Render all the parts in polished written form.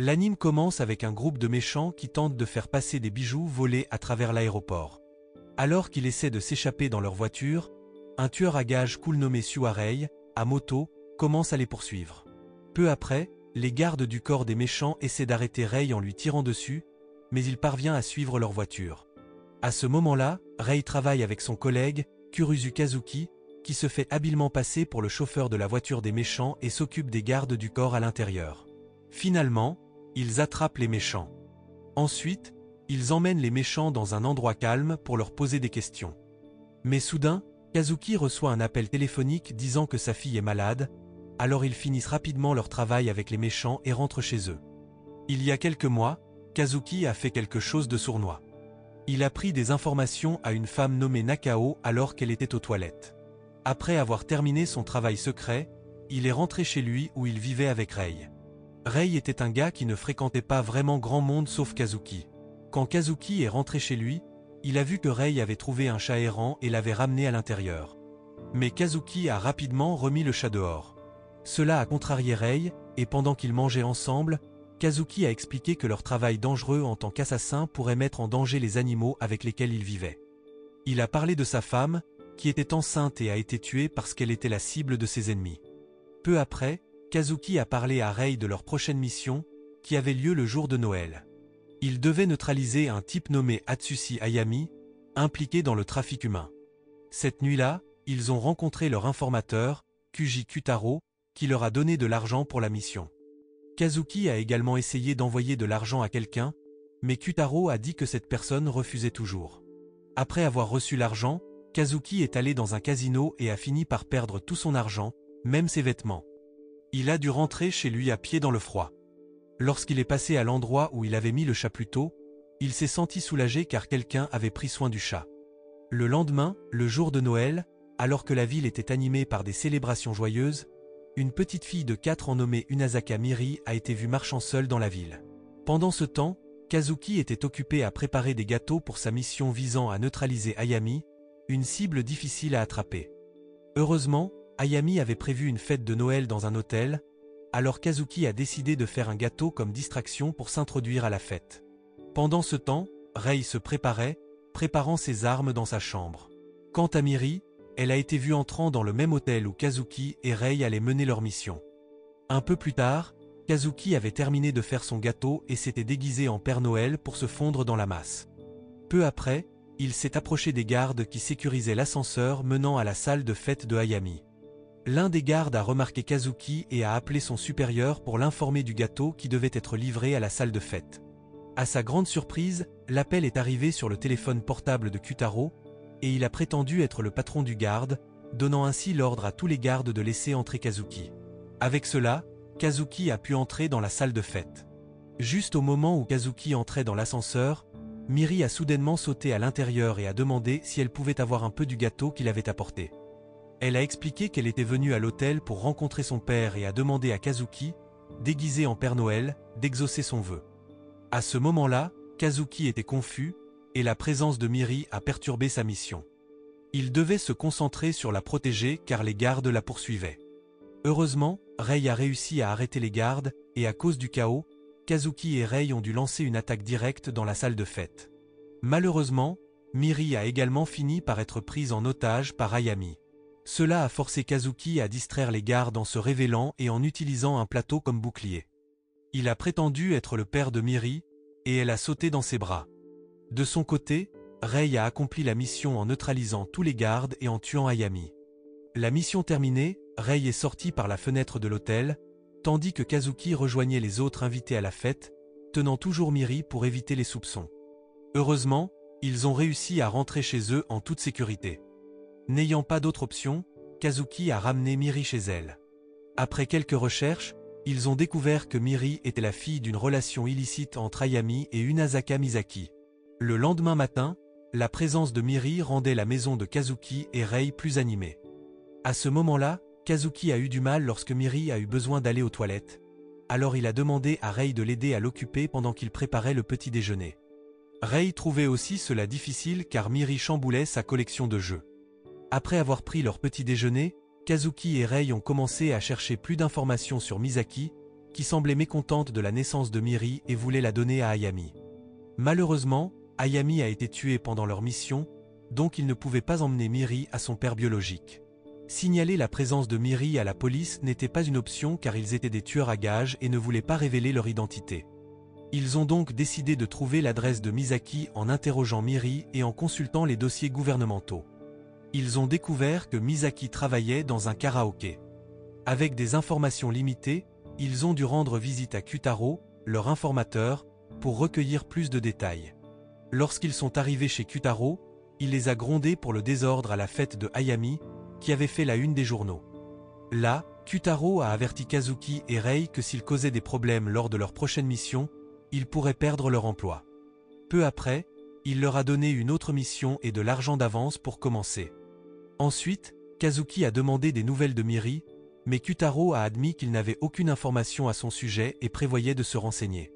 L'anime commence avec un groupe de méchants qui tentent de faire passer des bijoux volés à travers l'aéroport. Alors qu'il essaie de s'échapper dans leur voiture, un tueur à gages cool nommé Suarei, à moto, commence à les poursuivre. Peu après, les gardes du corps des méchants essaient d'arrêter Rei en lui tirant dessus, mais il parvient à suivre leur voiture. À ce moment-là, Rei travaille avec son collègue, Kuruzu Kazuki, qui se fait habilement passer pour le chauffeur de la voiture des méchants et s'occupe des gardes du corps à l'intérieur. Finalement, ils attrapent les méchants. Ensuite, ils emmènent les méchants dans un endroit calme pour leur poser des questions. Mais soudain, Kazuki reçoit un appel téléphonique disant que sa fille est malade, alors ils finissent rapidement leur travail avec les méchants et rentrent chez eux. Il y a quelques mois, Kazuki a fait quelque chose de sournois. Il a pris des informations à une femme nommée Nakao alors qu'elle était aux toilettes. Après avoir terminé son travail secret, il est rentré chez lui où il vivait avec Rei. Rei était un gars qui ne fréquentait pas vraiment grand monde sauf Kazuki. Quand Kazuki est rentré chez lui, il a vu que Rei avait trouvé un chat errant et l'avait ramené à l'intérieur. Mais Kazuki a rapidement remis le chat dehors. Cela a contrarié Rei, et pendant qu'ils mangeaient ensemble, Kazuki a expliqué que leur travail dangereux en tant qu'assassin pourrait mettre en danger les animaux avec lesquels ils vivaient. Il a parlé de sa femme, qui était enceinte et a été tuée parce qu'elle était la cible de ses ennemis. Peu après, Kazuki a parlé à Rei de leur prochaine mission, qui avait lieu le jour de Noël. Ils devaient neutraliser un type nommé Atsushi Ayami, impliqué dans le trafic humain. Cette nuit-là, ils ont rencontré leur informateur, Kuji Kutaro, qui leur a donné de l'argent pour la mission. Kazuki a également essayé d'envoyer de l'argent à quelqu'un, mais Kutaro a dit que cette personne refusait toujours. Après avoir reçu l'argent, Kazuki est allé dans un casino et a fini par perdre tout son argent, même ses vêtements. Il a dû rentrer chez lui à pied dans le froid. Lorsqu'il est passé à l'endroit où il avait mis le chat plus tôt, il s'est senti soulagé car quelqu'un avait pris soin du chat. Le lendemain, le jour de Noël, alors que la ville était animée par des célébrations joyeuses, une petite fille de 4 ans nommée Unazaka Miri a été vue marchant seule dans la ville. Pendant ce temps, Kazuki était occupé à préparer des gâteaux pour sa mission visant à neutraliser Ayami, une cible difficile à attraper. Heureusement, Ayami avait prévu une fête de Noël dans un hôtel, alors Kazuki a décidé de faire un gâteau comme distraction pour s'introduire à la fête. Pendant ce temps, Rei se préparait, préparant ses armes dans sa chambre. Quant à Miri, elle a été vue entrant dans le même hôtel où Kazuki et Rei allaient mener leur mission. Un peu plus tard, Kazuki avait terminé de faire son gâteau et s'était déguisé en Père Noël pour se fondre dans la masse. Peu après, il s'est approché des gardes qui sécurisaient l'ascenseur menant à la salle de fête de Ayami. L'un des gardes a remarqué Kazuki et a appelé son supérieur pour l'informer du gâteau qui devait être livré à la salle de fête. À sa grande surprise, l'appel est arrivé sur le téléphone portable de Kutaro, et il a prétendu être le patron du garde, donnant ainsi l'ordre à tous les gardes de laisser entrer Kazuki. Avec cela, Kazuki a pu entrer dans la salle de fête. Juste au moment où Kazuki entrait dans l'ascenseur, Miri a soudainement sauté à l'intérieur et a demandé si elle pouvait avoir un peu du gâteau qu'il avait apporté. Elle a expliqué qu'elle était venue à l'hôtel pour rencontrer son père et a demandé à Kazuki, déguisé en Père Noël, d'exaucer son vœu. À ce moment-là, Kazuki était confus, et la présence de Miri a perturbé sa mission. Il devait se concentrer sur la protéger car les gardes la poursuivaient. Heureusement, Rei a réussi à arrêter les gardes, et à cause du chaos, Kazuki et Rei ont dû lancer une attaque directe dans la salle de fête. Malheureusement, Miri a également fini par être prise en otage par Ayami. Cela a forcé Kazuki à distraire les gardes en se révélant et en utilisant un plateau comme bouclier. Il a prétendu être le père de Miri, et elle a sauté dans ses bras. De son côté, Rei a accompli la mission en neutralisant tous les gardes et en tuant Ayami. La mission terminée, Rei est sorti par la fenêtre de l'hôtel, tandis que Kazuki rejoignait les autres invités à la fête, tenant toujours Miri pour éviter les soupçons. Heureusement, ils ont réussi à rentrer chez eux en toute sécurité. N'ayant pas d'autre option, Kazuki a ramené Miri chez elle. Après quelques recherches, ils ont découvert que Miri était la fille d'une relation illicite entre Ayami et Unazaka Misaki. Le lendemain matin, la présence de Miri rendait la maison de Kazuki et Rei plus animée. À ce moment-là, Kazuki a eu du mal lorsque Miri a eu besoin d'aller aux toilettes. Alors il a demandé à Rei de l'aider à l'occuper pendant qu'il préparait le petit déjeuner. Rei trouvait aussi cela difficile car Miri chamboulait sa collection de jeux. Après avoir pris leur petit déjeuner, Kazuki et Rei ont commencé à chercher plus d'informations sur Misaki, qui semblait mécontente de la naissance de Miri et voulait la donner à Ayami. Malheureusement, Ayami a été tué pendant leur mission, donc ils ne pouvaient pas emmener Miri à son père biologique. Signaler la présence de Miri à la police n'était pas une option car ils étaient des tueurs à gages et ne voulaient pas révéler leur identité. Ils ont donc décidé de trouver l'adresse de Misaki en interrogeant Miri et en consultant les dossiers gouvernementaux. Ils ont découvert que Misaki travaillait dans un karaoké. Avec des informations limitées, ils ont dû rendre visite à Kutaro, leur informateur, pour recueillir plus de détails. Lorsqu'ils sont arrivés chez Kutaro, il les a grondés pour le désordre à la fête de Ayami, qui avait fait la une des journaux. Là, Kutaro a averti Kazuki et Rei que s'ils causaient des problèmes lors de leur prochaine mission, ils pourraient perdre leur emploi. Peu après, il leur a donné une autre mission et de l'argent d'avance pour commencer. Ensuite, Kazuki a demandé des nouvelles de Miri, mais Kutaro a admis qu'il n'avait aucune information à son sujet et prévoyait de se renseigner.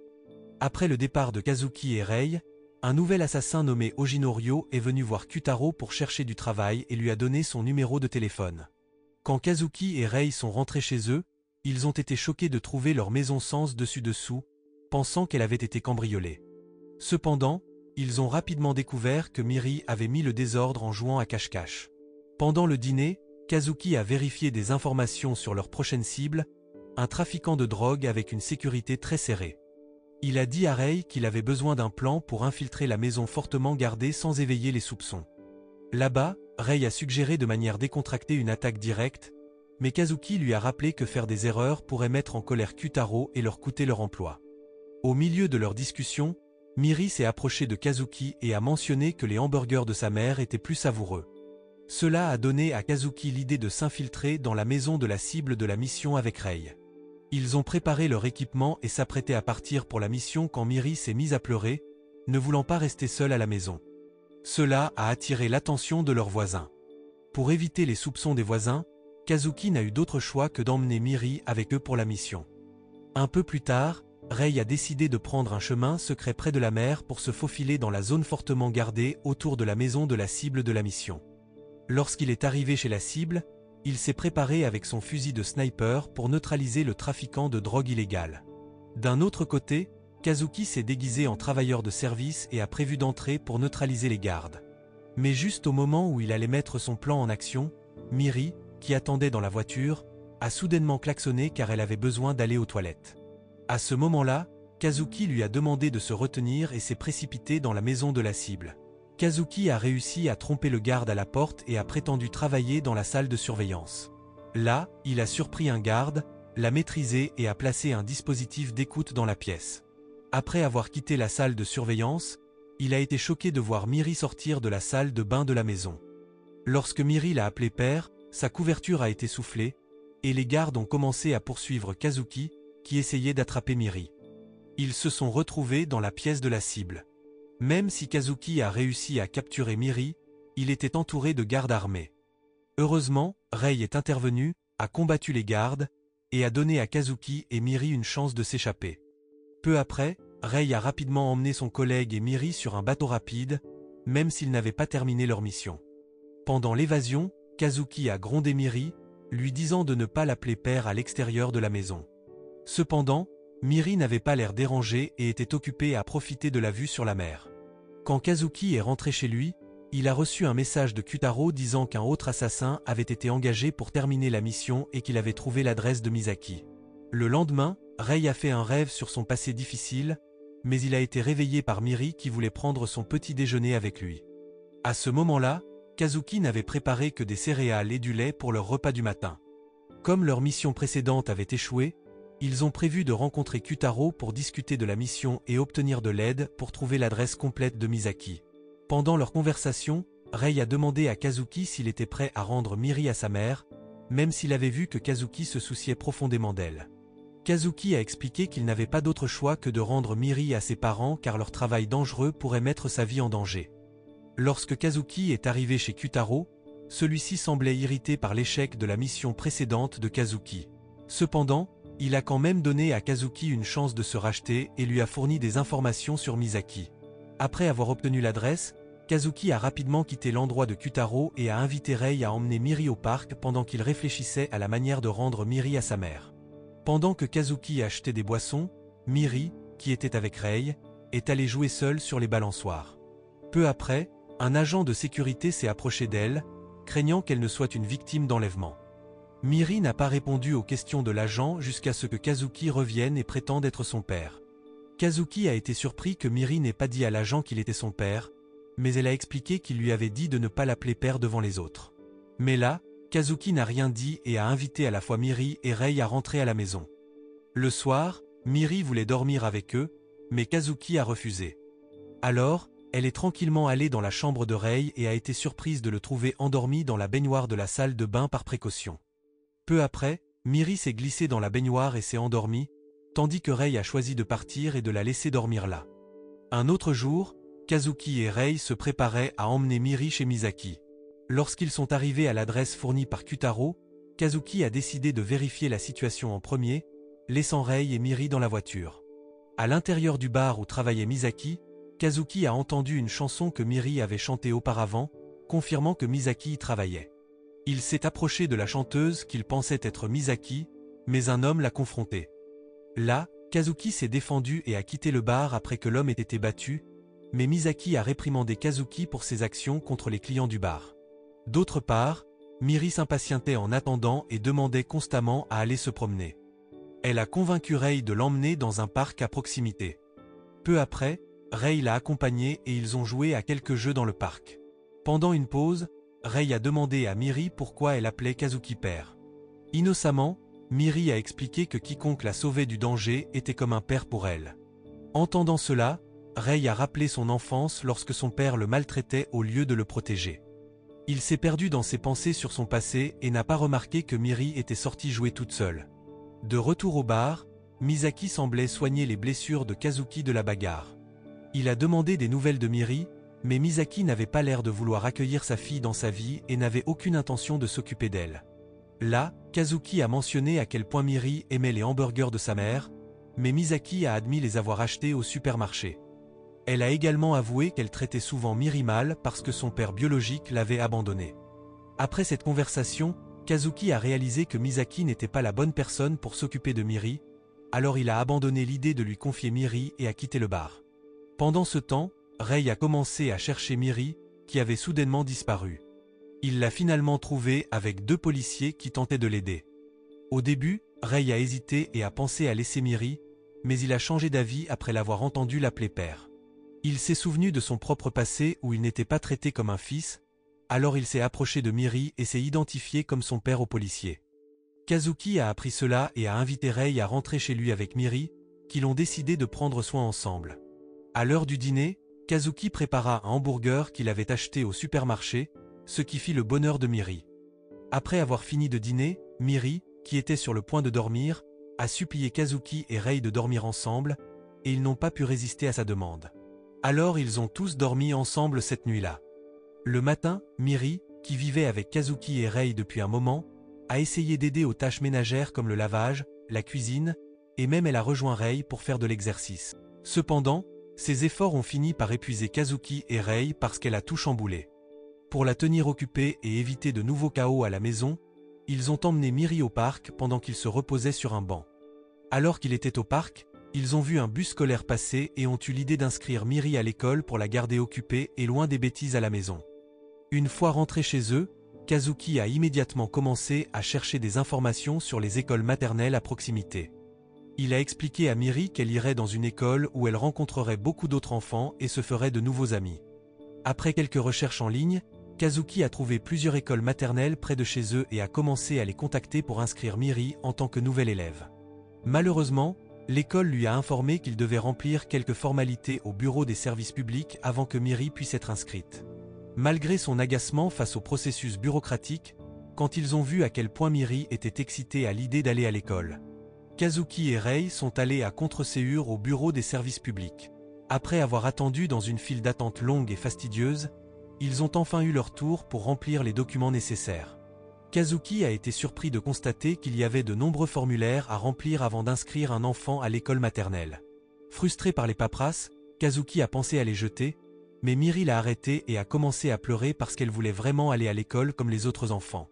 Après le départ de Kazuki et Rei, un nouvel assassin nommé Ojinorio est venu voir Kutaro pour chercher du travail et lui a donné son numéro de téléphone. Quand Kazuki et Rei sont rentrés chez eux, ils ont été choqués de trouver leur maison sens dessus-dessous, pensant qu'elle avait été cambriolée. Cependant, ils ont rapidement découvert que Miri avait mis le désordre en jouant à cache-cache. Pendant le dîner, Kazuki a vérifié des informations sur leur prochaine cible, un trafiquant de drogue avec une sécurité très serrée. Il a dit à Rei qu'il avait besoin d'un plan pour infiltrer la maison fortement gardée sans éveiller les soupçons. Là-bas, Rei a suggéré de manière décontractée une attaque directe, mais Kazuki lui a rappelé que faire des erreurs pourrait mettre en colère Kutaro et leur coûter leur emploi. Au milieu de leur discussion, Miri s'est approché de Kazuki et a mentionné que les hamburgers de sa mère étaient plus savoureux. Cela a donné à Kazuki l'idée de s'infiltrer dans la maison de la cible de la mission avec Rei. Ils ont préparé leur équipement et s'apprêtaient à partir pour la mission quand Miri s'est mise à pleurer, ne voulant pas rester seule à la maison. Cela a attiré l'attention de leurs voisins. Pour éviter les soupçons des voisins, Kazuki n'a eu d'autre choix que d'emmener Miri avec eux pour la mission. Un peu plus tard, Rei a décidé de prendre un chemin secret près de la mer pour se faufiler dans la zone fortement gardée autour de la maison de la cible de la mission. Lorsqu'il est arrivé chez la cible, il s'est préparé avec son fusil de sniper pour neutraliser le trafiquant de drogue illégale. D'un autre côté, Kazuki s'est déguisé en travailleur de service et a prévu d'entrer pour neutraliser les gardes. Mais juste au moment où il allait mettre son plan en action, Miri, qui attendait dans la voiture, a soudainement klaxonné car elle avait besoin d'aller aux toilettes. À ce moment-là, Kazuki lui a demandé de se retenir et s'est précipité dans la maison de la cible. Kazuki a réussi à tromper le garde à la porte et a prétendu travailler dans la salle de surveillance. Là, il a surpris un garde, l'a maîtrisé et a placé un dispositif d'écoute dans la pièce. Après avoir quitté la salle de surveillance, il a été choqué de voir Miri sortir de la salle de bain de la maison. Lorsque Miri l'a appelé père, sa couverture a été soufflée, et les gardes ont commencé à poursuivre Kazuki, qui essayait d'attraper Miri. Ils se sont retrouvés dans la pièce de la cible. Même si Kazuki a réussi à capturer Miri, il était entouré de gardes armés. Heureusement, Rei est intervenu, a combattu les gardes, et a donné à Kazuki et Miri une chance de s'échapper. Peu après, Rei a rapidement emmené son collègue et Miri sur un bateau rapide, même s'ils n'avaient pas terminé leur mission. Pendant l'évasion, Kazuki a grondé Miri, lui disant de ne pas l'appeler père à l'extérieur de la maison. Cependant, Miri n'avait pas l'air dérangé et était occupé à profiter de la vue sur la mer. Quand Kazuki est rentré chez lui, il a reçu un message de Kutaro disant qu'un autre assassin avait été engagé pour terminer la mission et qu'il avait trouvé l'adresse de Misaki. Le lendemain, Rei a fait un rêve sur son passé difficile, mais il a été réveillé par Miri qui voulait prendre son petit déjeuner avec lui. À ce moment-là, Kazuki n'avait préparé que des céréales et du lait pour leur repas du matin. Comme leur mission précédente avait échoué, ils ont prévu de rencontrer Kutaro pour discuter de la mission et obtenir de l'aide pour trouver l'adresse complète de Misaki. Pendant leur conversation, Rei a demandé à Kazuki s'il était prêt à rendre Miri à sa mère, même s'il avait vu que Kazuki se souciait profondément d'elle. Kazuki a expliqué qu'il n'avait pas d'autre choix que de rendre Miri à ses parents car leur travail dangereux pourrait mettre sa vie en danger. Lorsque Kazuki est arrivé chez Kutaro, celui-ci semblait irrité par l'échec de la mission précédente de Kazuki. Cependant, il a quand même donné à Kazuki une chance de se racheter et lui a fourni des informations sur Misaki. Après avoir obtenu l'adresse, Kazuki a rapidement quitté l'endroit de Kutaro et a invité Rei à emmener Miri au parc pendant qu'il réfléchissait à la manière de rendre Miri à sa mère. Pendant que Kazuki achetait des boissons, Miri, qui était avec Rei, est allée jouer seule sur les balançoires. Peu après, un agent de sécurité s'est approché d'elle, craignant qu'elle ne soit une victime d'enlèvement. Miri n'a pas répondu aux questions de l'agent jusqu'à ce que Kazuki revienne et prétende être son père. Kazuki a été surpris que Miri n'ait pas dit à l'agent qu'il était son père, mais elle a expliqué qu'il lui avait dit de ne pas l'appeler père devant les autres. Mais là, Kazuki n'a rien dit et a invité à la fois Miri et Rei à rentrer à la maison. Le soir, Miri voulait dormir avec eux, mais Kazuki a refusé. Alors, elle est tranquillement allée dans la chambre de Rei et a été surprise de le trouver endormi dans la baignoire de la salle de bain par précaution. Peu après, Miri s'est glissée dans la baignoire et s'est endormie, tandis que Rei a choisi de partir et de la laisser dormir là. Un autre jour, Kazuki et Rei se préparaient à emmener Miri chez Misaki. Lorsqu'ils sont arrivés à l'adresse fournie par Kutaro, Kazuki a décidé de vérifier la situation en premier, laissant Rei et Miri dans la voiture. À l'intérieur du bar où travaillait Misaki, Kazuki a entendu une chanson que Miri avait chantée auparavant, confirmant que Misaki y travaillait. Il s'est approché de la chanteuse qu'il pensait être Misaki, mais un homme l'a confronté. Là, Kazuki s'est défendu et a quitté le bar après que l'homme ait été battu, mais Misaki a réprimandé Kazuki pour ses actions contre les clients du bar. D'autre part, Miri s'impatientait en attendant et demandait constamment à aller se promener. Elle a convaincu Rei de l'emmener dans un parc à proximité. Peu après, Rei l'a accompagnée et ils ont joué à quelques jeux dans le parc. Pendant une pause, Rei a demandé à Miri pourquoi elle appelait Kazuki père. Innocemment, Miri a expliqué que quiconque la sauvait du danger était comme un père pour elle. Entendant cela, Rei a rappelé son enfance lorsque son père le maltraitait au lieu de le protéger. Il s'est perdu dans ses pensées sur son passé et n'a pas remarqué que Miri était sortie jouer toute seule. De retour au bar, Misaki semblait soigner les blessures de Kazuki de la bagarre. Il a demandé des nouvelles de Miri, mais Misaki n'avait pas l'air de vouloir accueillir sa fille dans sa vie et n'avait aucune intention de s'occuper d'elle. Là, Kazuki a mentionné à quel point Miri aimait les hamburgers de sa mère, mais Misaki a admis les avoir achetés au supermarché. Elle a également avoué qu'elle traitait souvent Miri mal parce que son père biologique l'avait abandonnée. Après cette conversation, Kazuki a réalisé que Misaki n'était pas la bonne personne pour s'occuper de Miri, alors il a abandonné l'idée de lui confier Miri et a quitté le bar. Pendant ce temps, Rei a commencé à chercher Miri, qui avait soudainement disparu. Il l'a finalement trouvée avec 2 policiers qui tentaient de l'aider. Au début, Rei a hésité et a pensé à laisser Miri, mais il a changé d'avis après l'avoir entendu l'appeler père. Il s'est souvenu de son propre passé où il n'était pas traité comme un fils, alors il s'est approché de Miri et s'est identifié comme son père aux policiers. Kazuki a appris cela et a invité Rei à rentrer chez lui avec Miri, qu'ils ont décidé de prendre soin ensemble. À l'heure du dîner, Kazuki prépara un hamburger qu'il avait acheté au supermarché, ce qui fit le bonheur de Miri. Après avoir fini de dîner, Miri, qui était sur le point de dormir, a supplié Kazuki et Rei de dormir ensemble, et ils n'ont pas pu résister à sa demande. Alors ils ont tous dormi ensemble cette nuit-là. Le matin, Miri, qui vivait avec Kazuki et Rei depuis un moment, a essayé d'aider aux tâches ménagères comme le lavage, la cuisine, et même elle a rejoint Rei pour faire de l'exercice. Cependant, ses efforts ont fini par épuiser Kazuki et Rei parce qu'elle a tout chamboulé. Pour la tenir occupée et éviter de nouveaux chaos à la maison, ils ont emmené Miri au parc pendant qu'il se reposait sur un banc. Alors qu'il était au parc, ils ont vu un bus scolaire passer et ont eu l'idée d'inscrire Miri à l'école pour la garder occupée et loin des bêtises à la maison. Une fois rentrés chez eux, Kazuki a immédiatement commencé à chercher des informations sur les écoles maternelles à proximité. Il a expliqué à Miri qu'elle irait dans une école où elle rencontrerait beaucoup d'autres enfants et se ferait de nouveaux amis. Après quelques recherches en ligne, Kazuki a trouvé plusieurs écoles maternelles près de chez eux et a commencé à les contacter pour inscrire Miri en tant que nouvelle élève. Malheureusement, l'école lui a informé qu'il devait remplir quelques formalités au bureau des services publics avant que Miri puisse être inscrite. Malgré son agacement face au processus bureaucratique, quand ils ont vu à quel point Miri était excitée à l'idée d'aller à l'école, Kazuki et Rei sont allés à contre-séure au bureau des services publics. Après avoir attendu dans une file d'attente longue et fastidieuse, ils ont enfin eu leur tour pour remplir les documents nécessaires. Kazuki a été surpris de constater qu'il y avait de nombreux formulaires à remplir avant d'inscrire un enfant à l'école maternelle. Frustré par les paperasses, Kazuki a pensé à les jeter, mais Miri l'a arrêté et a commencé à pleurer parce qu'elle voulait vraiment aller à l'école comme les autres enfants.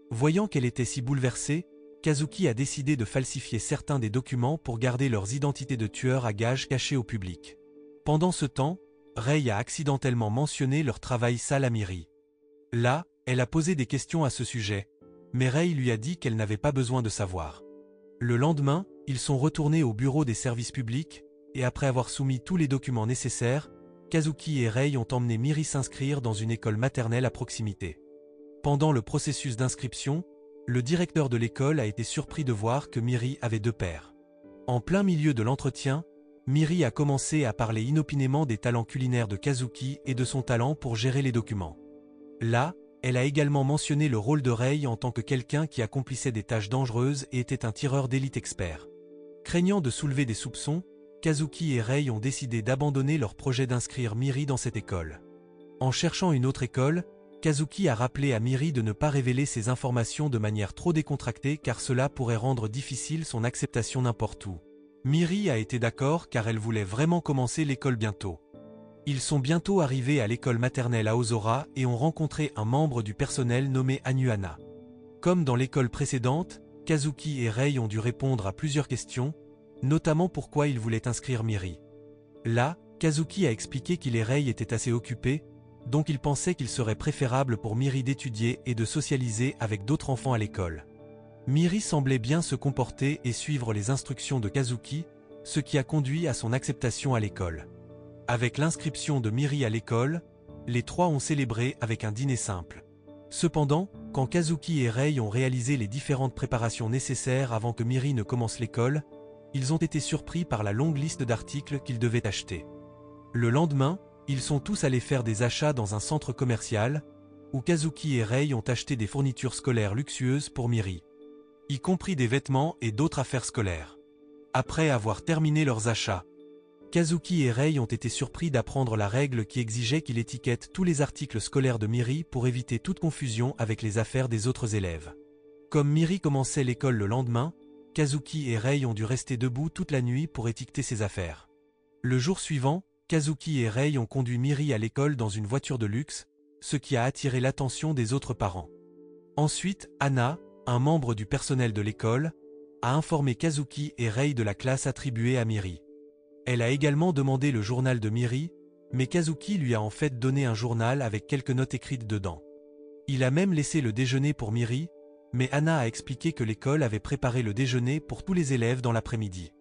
Voyant qu'elle était si bouleversée, Kazuki a décidé de falsifier certains des documents pour garder leurs identités de tueurs à gages cachées au public. Pendant ce temps, Rei a accidentellement mentionné leur travail sale à Miri. Là, elle a posé des questions à ce sujet, mais Rei lui a dit qu'elle n'avait pas besoin de savoir. Le lendemain, ils sont retournés au bureau des services publics, et après avoir soumis tous les documents nécessaires, Kazuki et Rei ont emmené Miri s'inscrire dans une école maternelle à proximité. Pendant le processus d'inscription, le directeur de l'école a été surpris de voir que Miri avait 2 pères. En plein milieu de l'entretien, Miri a commencé à parler inopinément des talents culinaires de Kazuki et de son talent pour gérer les documents. Là, elle a également mentionné le rôle de Rei en tant que quelqu'un qui accomplissait des tâches dangereuses et était un tireur d'élite expert. Craignant de soulever des soupçons, Kazuki et Rei ont décidé d'abandonner leur projet d'inscrire Miri dans cette école. En cherchant une autre école, Kazuki a rappelé à Miri de ne pas révéler ces informations de manière trop décontractée car cela pourrait rendre difficile son acceptation n'importe où. Miri a été d'accord car elle voulait vraiment commencer l'école bientôt. Ils sont bientôt arrivés à l'école maternelle à Ozora et ont rencontré un membre du personnel nommé Anuhana. Comme dans l'école précédente, Kazuki et Rei ont dû répondre à plusieurs questions, notamment pourquoi ils voulaient inscrire Miri. Là, Kazuki a expliqué qu'il et Rei étaient assez occupés, donc il pensait qu'il serait préférable pour Miri d'étudier et de socialiser avec d'autres enfants à l'école. Miri semblait bien se comporter et suivre les instructions de Kazuki, ce qui a conduit à son acceptation à l'école. Avec l'inscription de Miri à l'école, les 3 ont célébré avec un dîner simple. Cependant, quand Kazuki et Rei ont réalisé les différentes préparations nécessaires avant que Miri ne commence l'école, ils ont été surpris par la longue liste d'articles qu'ils devaient acheter. Le lendemain, ils sont tous allés faire des achats dans un centre commercial, où Kazuki et Rei ont acheté des fournitures scolaires luxueuses pour Miri, y compris des vêtements et d'autres affaires scolaires. Après avoir terminé leurs achats, Kazuki et Rei ont été surpris d'apprendre la règle qui exigeait qu'il étiquette tous les articles scolaires de Miri pour éviter toute confusion avec les affaires des autres élèves. Comme Miri commençait l'école le lendemain, Kazuki et Rei ont dû rester debout toute la nuit pour étiqueter ses affaires. Le jour suivant, Kazuki et Rei ont conduit Miri à l'école dans une voiture de luxe, ce qui a attiré l'attention des autres parents. Ensuite, Anna, un membre du personnel de l'école, a informé Kazuki et Rei de la classe attribuée à Miri. Elle a également demandé le journal de Miri, mais Kazuki lui a en fait donné un journal avec quelques notes écrites dedans. Il a même laissé le déjeuner pour Miri, mais Anna a expliqué que l'école avait préparé le déjeuner pour tous les élèves dans l'après-midi.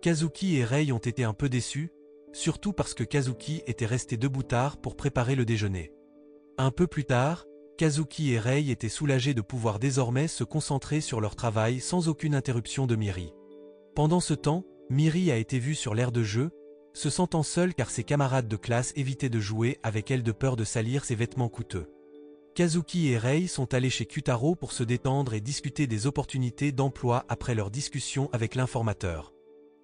Kazuki et Rei ont été un peu déçus, surtout parce que Kazuki était resté debout tard pour préparer le déjeuner. Un peu plus tard, Kazuki et Rei étaient soulagés de pouvoir désormais se concentrer sur leur travail sans aucune interruption de Miri. Pendant ce temps, Miri a été vue sur l'aire de jeu, se sentant seule car ses camarades de classe évitaient de jouer avec elle de peur de salir ses vêtements coûteux. Kazuki et Rei sont allés chez Kyutaro pour se détendre et discuter des opportunités d'emploi après leur discussion avec l'informateur.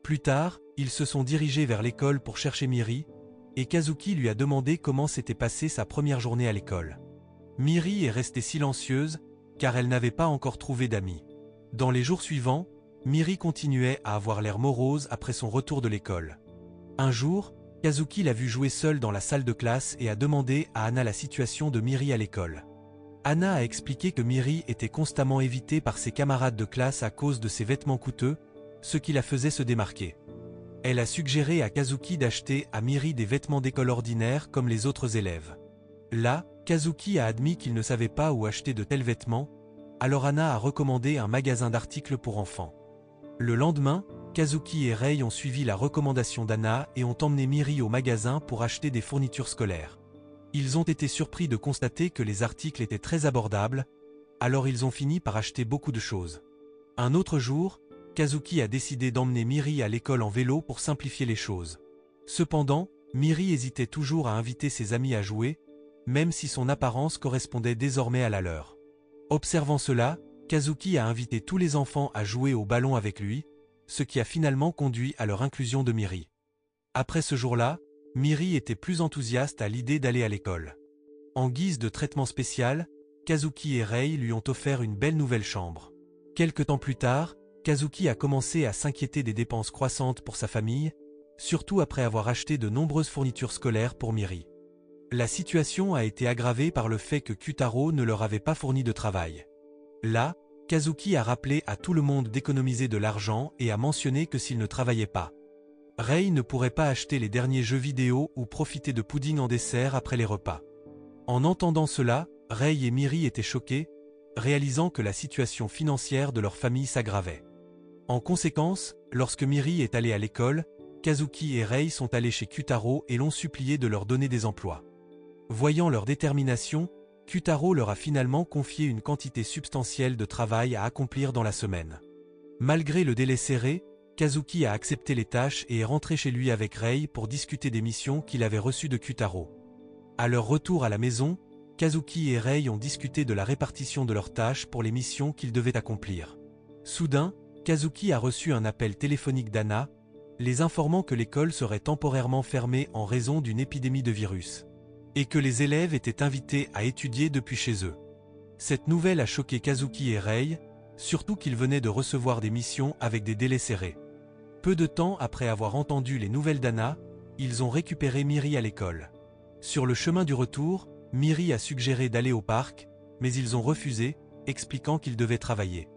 Plus tard, ils se sont dirigés vers l'école pour chercher Miri, et Kazuki lui a demandé comment s'était passée sa première journée à l'école. Miri est restée silencieuse, car elle n'avait pas encore trouvé d'amis. Dans les jours suivants, Miri continuait à avoir l'air morose après son retour de l'école. Un jour, Kazuki l'a vue jouer seule dans la salle de classe et a demandé à Anna la situation de Miri à l'école. Anna a expliqué que Miri était constamment évitée par ses camarades de classe à cause de ses vêtements coûteux, ce qui la faisait se démarquer. Elle a suggéré à Kazuki d'acheter à Miri des vêtements d'école ordinaires comme les autres élèves. Là, Kazuki a admis qu'il ne savait pas où acheter de tels vêtements, alors Anna a recommandé un magasin d'articles pour enfants. Le lendemain, Kazuki et Rei ont suivi la recommandation d'Anna et ont emmené Miri au magasin pour acheter des fournitures scolaires. Ils ont été surpris de constater que les articles étaient très abordables, alors ils ont fini par acheter beaucoup de choses. Un autre jour, Kazuki a décidé d'emmener Miri à l'école en vélo pour simplifier les choses. Cependant, Miri hésitait toujours à inviter ses amis à jouer, même si son apparence correspondait désormais à la leur. Observant cela, Kazuki a invité tous les enfants à jouer au ballon avec lui, ce qui a finalement conduit à leur inclusion de Miri. Après ce jour-là, Miri était plus enthousiaste à l'idée d'aller à l'école. En guise de traitement spécial, Kazuki et Rei lui ont offert une belle nouvelle chambre. Quelque temps plus tard, Kazuki a commencé à s'inquiéter des dépenses croissantes pour sa famille, surtout après avoir acheté de nombreuses fournitures scolaires pour Miri. La situation a été aggravée par le fait que Kyutaro ne leur avait pas fourni de travail. Là, Kazuki a rappelé à tout le monde d'économiser de l'argent et a mentionné que s'il ne travaillait pas, Rei ne pourrait pas acheter les derniers jeux vidéo ou profiter de pudding en dessert après les repas. En entendant cela, Rei et Miri étaient choqués, réalisant que la situation financière de leur famille s'aggravait. En conséquence, lorsque Miri est allée à l'école, Kazuki et Rei sont allés chez Kyutaro et l'ont supplié de leur donner des emplois. Voyant leur détermination, Kyutaro leur a finalement confié une quantité substantielle de travail à accomplir dans la semaine. Malgré le délai serré, Kazuki a accepté les tâches et est rentré chez lui avec Rei pour discuter des missions qu'il avait reçues de Kyutaro. À leur retour à la maison, Kazuki et Rei ont discuté de la répartition de leurs tâches pour les missions qu'ils devaient accomplir. Soudain, Kazuki a reçu un appel téléphonique d'Anna, les informant que l'école serait temporairement fermée en raison d'une épidémie de virus, et que les élèves étaient invités à étudier depuis chez eux. Cette nouvelle a choqué Kazuki et Rei, surtout qu'ils venaient de recevoir des missions avec des délais serrés. Peu de temps après avoir entendu les nouvelles d'Anna, ils ont récupéré Miri à l'école. Sur le chemin du retour, Miri a suggéré d'aller au parc, mais ils ont refusé, expliquant qu'ils devaient travailler.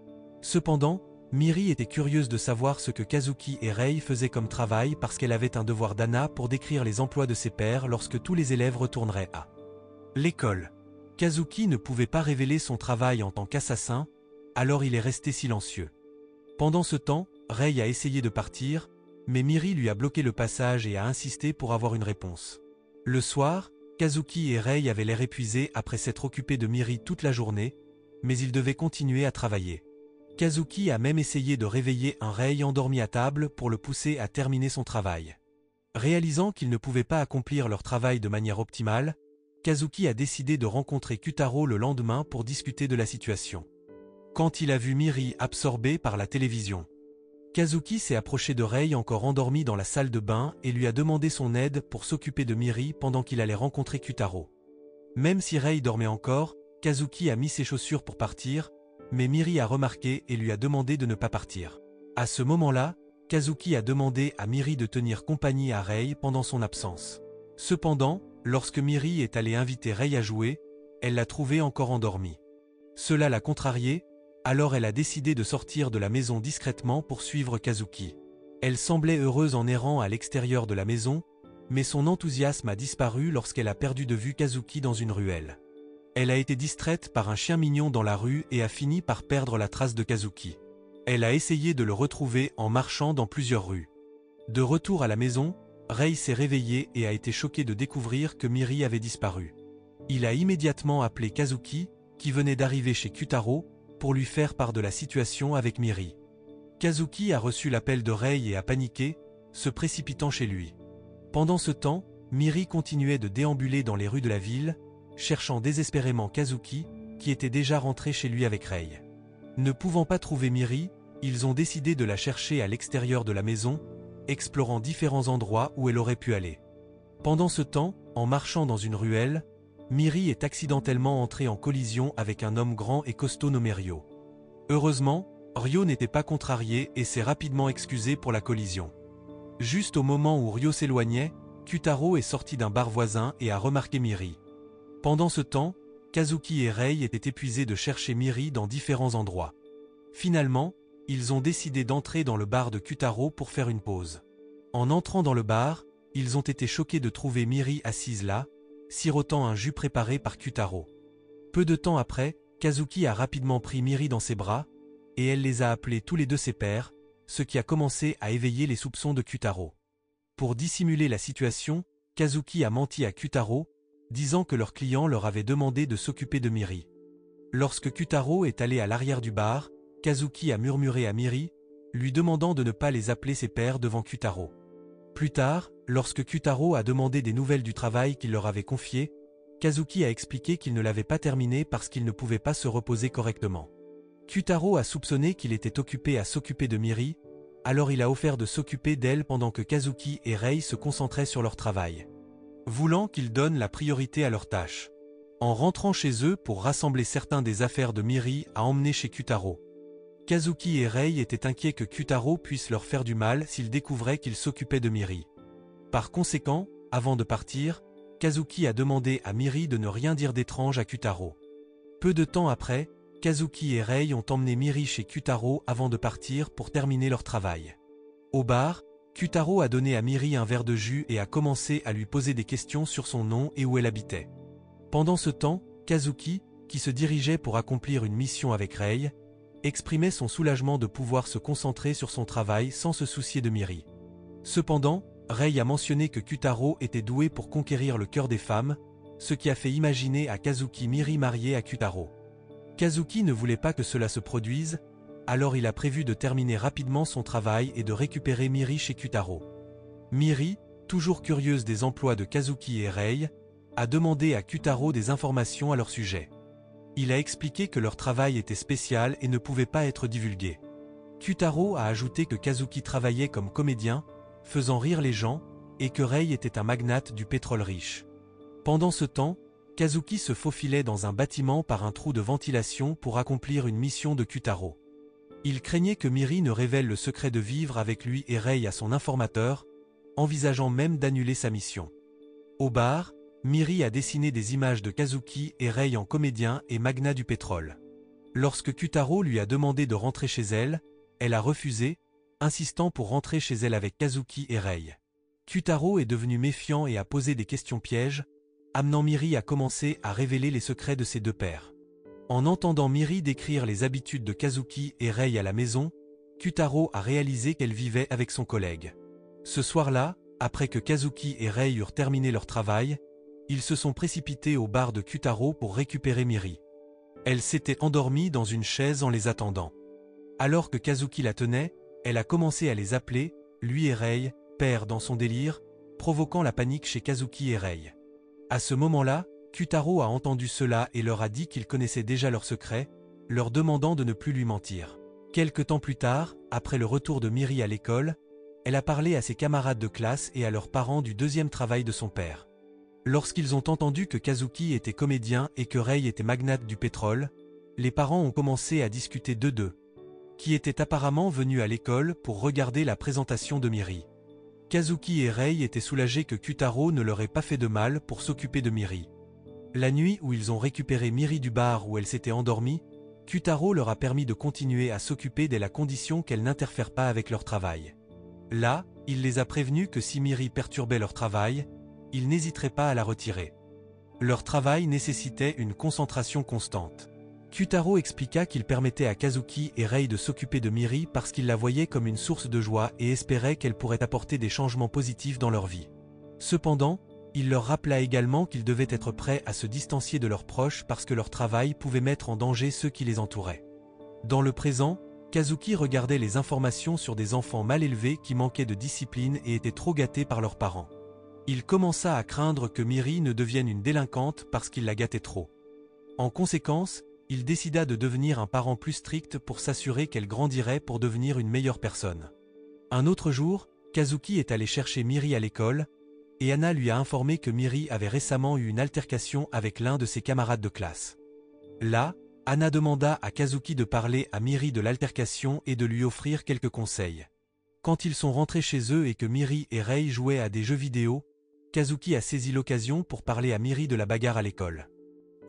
Cependant, Miri était curieuse de savoir ce que Kazuki et Rei faisaient comme travail parce qu'elle avait un devoir d'Anna pour décrire les emplois de ses pairs lorsque tous les élèves retourneraient à l'école. Kazuki ne pouvait pas révéler son travail en tant qu'assassin, alors il est resté silencieux. Pendant ce temps, Rei a essayé de partir, mais Miri lui a bloqué le passage et a insisté pour avoir une réponse. Le soir, Kazuki et Rei avaient l'air épuisés après s'être occupés de Miri toute la journée, mais ils devaient continuer à travailler. Kazuki a même essayé de réveiller un Rei endormi à table pour le pousser à terminer son travail. Réalisant qu'ils ne pouvaient pas accomplir leur travail de manière optimale, Kazuki a décidé de rencontrer Kyutaro le lendemain pour discuter de la situation. Quand il a vu Miri absorbée par la télévision, Kazuki s'est approché de Rei encore endormi dans la salle de bain et lui a demandé son aide pour s'occuper de Miri pendant qu'il allait rencontrer Kyutaro. Même si Rei dormait encore, Kazuki a mis ses chaussures pour partir, mais Miri a remarqué et lui a demandé de ne pas partir. À ce moment-là, Kazuki a demandé à Miri de tenir compagnie à Rei pendant son absence. Cependant, lorsque Miri est allée inviter Rei à jouer, elle l'a trouvé encore endormi. Cela l'a contrariée, alors elle a décidé de sortir de la maison discrètement pour suivre Kazuki. Elle semblait heureuse en errant à l'extérieur de la maison, mais son enthousiasme a disparu lorsqu'elle a perdu de vue Kazuki dans une ruelle. Elle a été distraite par un chien mignon dans la rue et a fini par perdre la trace de Kazuki. Elle a essayé de le retrouver en marchant dans plusieurs rues. De retour à la maison, Rei s'est réveillé et a été choqué de découvrir que Miri avait disparu. Il a immédiatement appelé Kazuki, qui venait d'arriver chez Kyutaro, pour lui faire part de la situation avec Miri. Kazuki a reçu l'appel de Rei et a paniqué, se précipitant chez lui. Pendant ce temps, Miri continuait de déambuler dans les rues de la ville, cherchant désespérément Kazuki, qui était déjà rentré chez lui avec Rei. Ne pouvant pas trouver Miri, ils ont décidé de la chercher à l'extérieur de la maison, explorant différents endroits où elle aurait pu aller. Pendant ce temps, en marchant dans une ruelle, Miri est accidentellement entrée en collision avec un homme grand et costaud nommé Ryo. Heureusement, Ryo n'était pas contrarié et s'est rapidement excusé pour la collision. Juste au moment où Ryo s'éloignait, Kyutaro est sorti d'un bar voisin et a remarqué Miri. Pendant ce temps, Kazuki et Rei étaient épuisés de chercher Miri dans différents endroits. Finalement, ils ont décidé d'entrer dans le bar de Kyutaro pour faire une pause. En entrant dans le bar, ils ont été choqués de trouver Miri assise là, sirotant un jus préparé par Kyutaro. Peu de temps après, Kazuki a rapidement pris Miri dans ses bras, et elle les a appelés tous les deux ses pairs, ce qui a commencé à éveiller les soupçons de Kyutaro. Pour dissimuler la situation, Kazuki a menti à Kyutaro, disant que leur client leur avait demandé de s'occuper de Miri. Lorsque Kyutaro est allé à l'arrière du bar, Kazuki a murmuré à Miri, lui demandant de ne pas les appeler ses pairs devant Kyutaro. Plus tard, lorsque Kyutaro a demandé des nouvelles du travail qu'il leur avait confié, Kazuki a expliqué qu'il ne l'avait pas terminé parce qu'il ne pouvait pas se reposer correctement. Kyutaro a soupçonné qu'il était occupé à s'occuper de Miri, alors il a offert de s'occuper d'elle pendant que Kazuki et Rei se concentraient sur leur travail, voulant qu'ils donnent la priorité à leurs tâches. En rentrant chez eux pour rassembler certains des affaires de Miri à emmener chez Kyutaro, Kazuki et Rei étaient inquiets que Kyutaro puisse leur faire du mal s'ils découvraient qu'il s'occupait de Miri. Par conséquent, avant de partir, Kazuki a demandé à Miri de ne rien dire d'étrange à Kyutaro. Peu de temps après, Kazuki et Rei ont emmené Miri chez Kyutaro avant de partir pour terminer leur travail. Au bar, Kyutaro a donné à Miri un verre de jus et a commencé à lui poser des questions sur son nom et où elle habitait. Pendant ce temps, Kazuki, qui se dirigeait pour accomplir une mission avec Rei, exprimait son soulagement de pouvoir se concentrer sur son travail sans se soucier de Miri. Cependant, Rei a mentionné que Kyutaro était doué pour conquérir le cœur des femmes, ce qui a fait imaginer à Kazuki Miri mariée à Kyutaro. Kazuki ne voulait pas que cela se produise, alors il a prévu de terminer rapidement son travail et de récupérer Miri chez Kyutaro. Miri, toujours curieuse des emplois de Kazuki et Rei, a demandé à Kyutaro des informations à leur sujet. Il a expliqué que leur travail était spécial et ne pouvait pas être divulgué. Kyutaro a ajouté que Kazuki travaillait comme comédien, faisant rire les gens, et que Rei était un magnate du pétrole riche. Pendant ce temps, Kazuki se faufilait dans un bâtiment par un trou de ventilation pour accomplir une mission de Kyutaro. Il craignait que Miri ne révèle le secret de vivre avec lui et Rei à son informateur, envisageant même d'annuler sa mission. Au bar, Miri a dessiné des images de Kazuki et Rei en comédien et magnat du pétrole. Lorsque Kyutaro lui a demandé de rentrer chez elle, elle a refusé, insistant pour rentrer chez elle avec Kazuki et Rei. Kyutaro est devenu méfiant et a posé des questions pièges, amenant Miri à commencer à révéler les secrets de ses deux pères. En entendant Miri décrire les habitudes de Kazuki et Rei à la maison, Kyutaro a réalisé qu'elle vivait avec son collègue. Ce soir-là, après que Kazuki et Rei eurent terminé leur travail, ils se sont précipités au bar de Kyutaro pour récupérer Miri. Elle s'était endormie dans une chaise en les attendant. Alors que Kazuki la tenait, elle a commencé à les appeler, lui et Rei, père dans son délire, provoquant la panique chez Kazuki et Rei. À ce moment-là, Kyutaro a entendu cela et leur a dit qu'il connaissait déjà leur secret, leur demandant de ne plus lui mentir. Quelque temps plus tard, après le retour de Miri à l'école, elle a parlé à ses camarades de classe et à leurs parents du deuxième travail de son père. Lorsqu'ils ont entendu que Kazuki était comédien et que Rei était magnate du pétrole, les parents ont commencé à discuter d'eux, qui étaient apparemment venus à l'école pour regarder la présentation de Miri. Kazuki et Rei étaient soulagés que Kyutaro ne leur ait pas fait de mal pour s'occuper de Miri. La nuit où ils ont récupéré Miri du bar où elle s'était endormie, Kyutaro leur a permis de continuer à s'occuper dès la condition qu'elle n'interfère pas avec leur travail. Là, il les a prévenus que si Miri perturbait leur travail, ils n'hésiteraient pas à la retirer. Leur travail nécessitait une concentration constante. Kyutaro expliqua qu'il permettait à Kazuki et Rei de s'occuper de Miri parce qu'il la voyait comme une source de joie et espérait qu'elle pourrait apporter des changements positifs dans leur vie. Cependant, il leur rappela également qu'ils devaient être prêts à se distancier de leurs proches parce que leur travail pouvait mettre en danger ceux qui les entouraient. Dans le présent, Kazuki regardait les informations sur des enfants mal élevés qui manquaient de discipline et étaient trop gâtés par leurs parents. Il commença à craindre que Miri ne devienne une délinquante parce qu'il la gâtait trop. En conséquence, il décida de devenir un parent plus strict pour s'assurer qu'elle grandirait pour devenir une meilleure personne. Un autre jour, Kazuki est allé chercher Miri à l'école, et Anna lui a informé que Miri avait récemment eu une altercation avec l'un de ses camarades de classe. Là, Anna demanda à Kazuki de parler à Miri de l'altercation et de lui offrir quelques conseils. Quand ils sont rentrés chez eux et que Miri et Rei jouaient à des jeux vidéo, Kazuki a saisi l'occasion pour parler à Miri de la bagarre à l'école.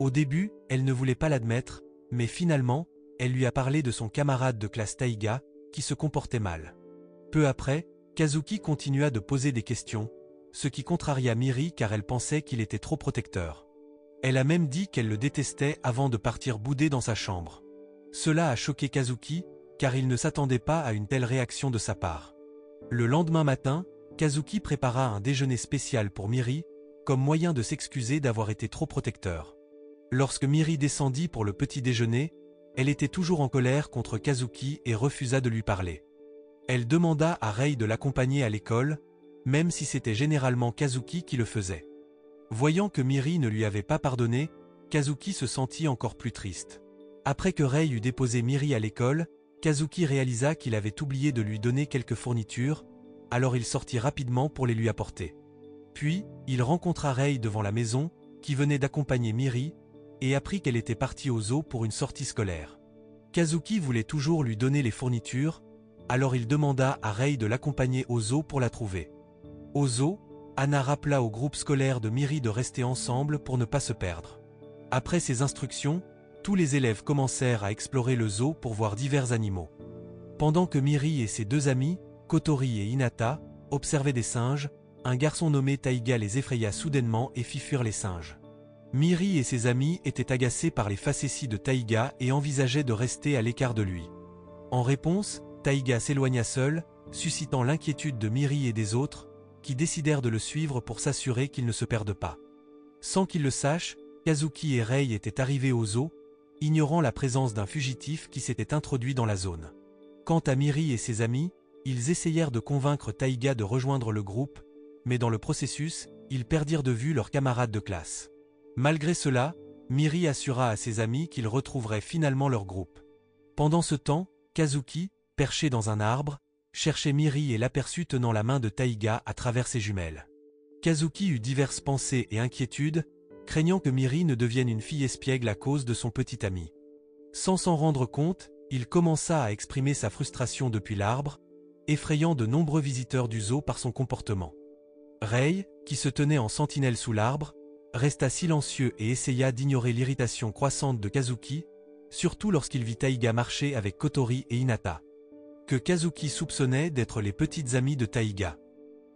Au début, elle ne voulait pas l'admettre, mais finalement, elle lui a parlé de son camarade de classe Taiga, qui se comportait mal. Peu après, Kazuki continua de poser des questions, ce qui contraria Miri car elle pensait qu'il était trop protecteur. Elle a même dit qu'elle le détestait avant de partir bouder dans sa chambre. Cela a choqué Kazuki, car il ne s'attendait pas à une telle réaction de sa part. Le lendemain matin, Kazuki prépara un déjeuner spécial pour Miri, comme moyen de s'excuser d'avoir été trop protecteur. Lorsque Miri descendit pour le petit déjeuner, elle était toujours en colère contre Kazuki et refusa de lui parler. Elle demanda à Rei de l'accompagner à l'école, même si c'était généralement Kazuki qui le faisait. Voyant que Miri ne lui avait pas pardonné, Kazuki se sentit encore plus triste. Après que Rei eut déposé Miri à l'école, Kazuki réalisa qu'il avait oublié de lui donner quelques fournitures, alors il sortit rapidement pour les lui apporter. Puis, il rencontra Rei devant la maison, qui venait d'accompagner Miri, et apprit qu'elle était partie au zoo pour une sortie scolaire. Kazuki voulait toujours lui donner les fournitures, alors il demanda à Rei de l'accompagner au zoo pour la trouver. Au zoo, Anna rappela au groupe scolaire de Miri de rester ensemble pour ne pas se perdre. Après ces instructions, Tous les élèves commencèrent à explorer le zoo pour voir divers animaux. Pendant que Miri et ses deux amis, Kotori et Hinata, observaient des singes, un garçon nommé Taiga les effraya soudainement et fit fuir les singes. Miri et ses amis étaient agacés par les facéties de Taiga et envisageaient de rester à l'écart de lui. En réponse, Taiga s'éloigna seul, suscitant l'inquiétude de Miri et des autres, qui décidèrent de le suivre pour s'assurer qu'il ne se perde pas. Sans qu'ils le sachent, Kazuki et Rei étaient arrivés au zoo, ignorant la présence d'un fugitif qui s'était introduit dans la zone. Quant à Miri et ses amis, ils essayèrent de convaincre Taiga de rejoindre le groupe, mais dans le processus, ils perdirent de vue leurs camarades de classe. Malgré cela, Miri assura à ses amis qu'ils retrouveraient finalement leur groupe. Pendant ce temps, Kazuki, perché dans un arbre, cherchait Miri et l'aperçut tenant la main de Taiga à travers ses jumelles. Kazuki eut diverses pensées et inquiétudes, craignant que Miri ne devienne une fille espiègle à cause de son petit ami. Sans s'en rendre compte, il commença à exprimer sa frustration depuis l'arbre, effrayant de nombreux visiteurs du zoo par son comportement. Rei, qui se tenait en sentinelle sous l'arbre, resta silencieux et essaya d'ignorer l'irritation croissante de Kazuki, surtout lorsqu'il vit Taiga marcher avec Kotori et Hinata, que Kazuki soupçonnait d'être les petites amies de Taiga.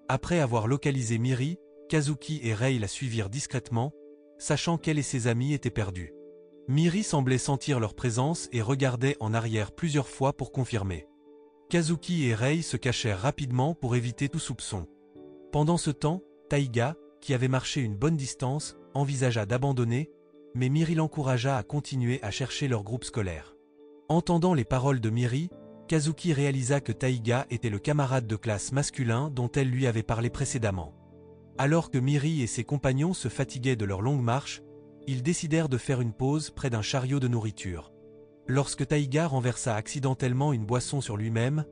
Après avoir localisé Miri, Kazuki et Rei la suivirent discrètement, sachant qu'elle et ses amis étaient perdus. Miri semblait sentir leur présence et regardait en arrière plusieurs fois pour confirmer. Kazuki et Rei se cachèrent rapidement pour éviter tout soupçon. Pendant ce temps, Taiga, qui avait marché une bonne distance, envisagea d'abandonner, mais Miri l'encouragea à continuer à chercher leur groupe scolaire. Entendant les paroles de Miri, Kazuki réalisa que Taiga était le camarade de classe masculin dont elle lui avait parlé précédemment. Alors que Miri et ses compagnons se fatiguaient de leur longue marche, ils décidèrent de faire une pause près d'un chariot de nourriture. Lorsque Taiga renversa accidentellement une boisson sur lui-même,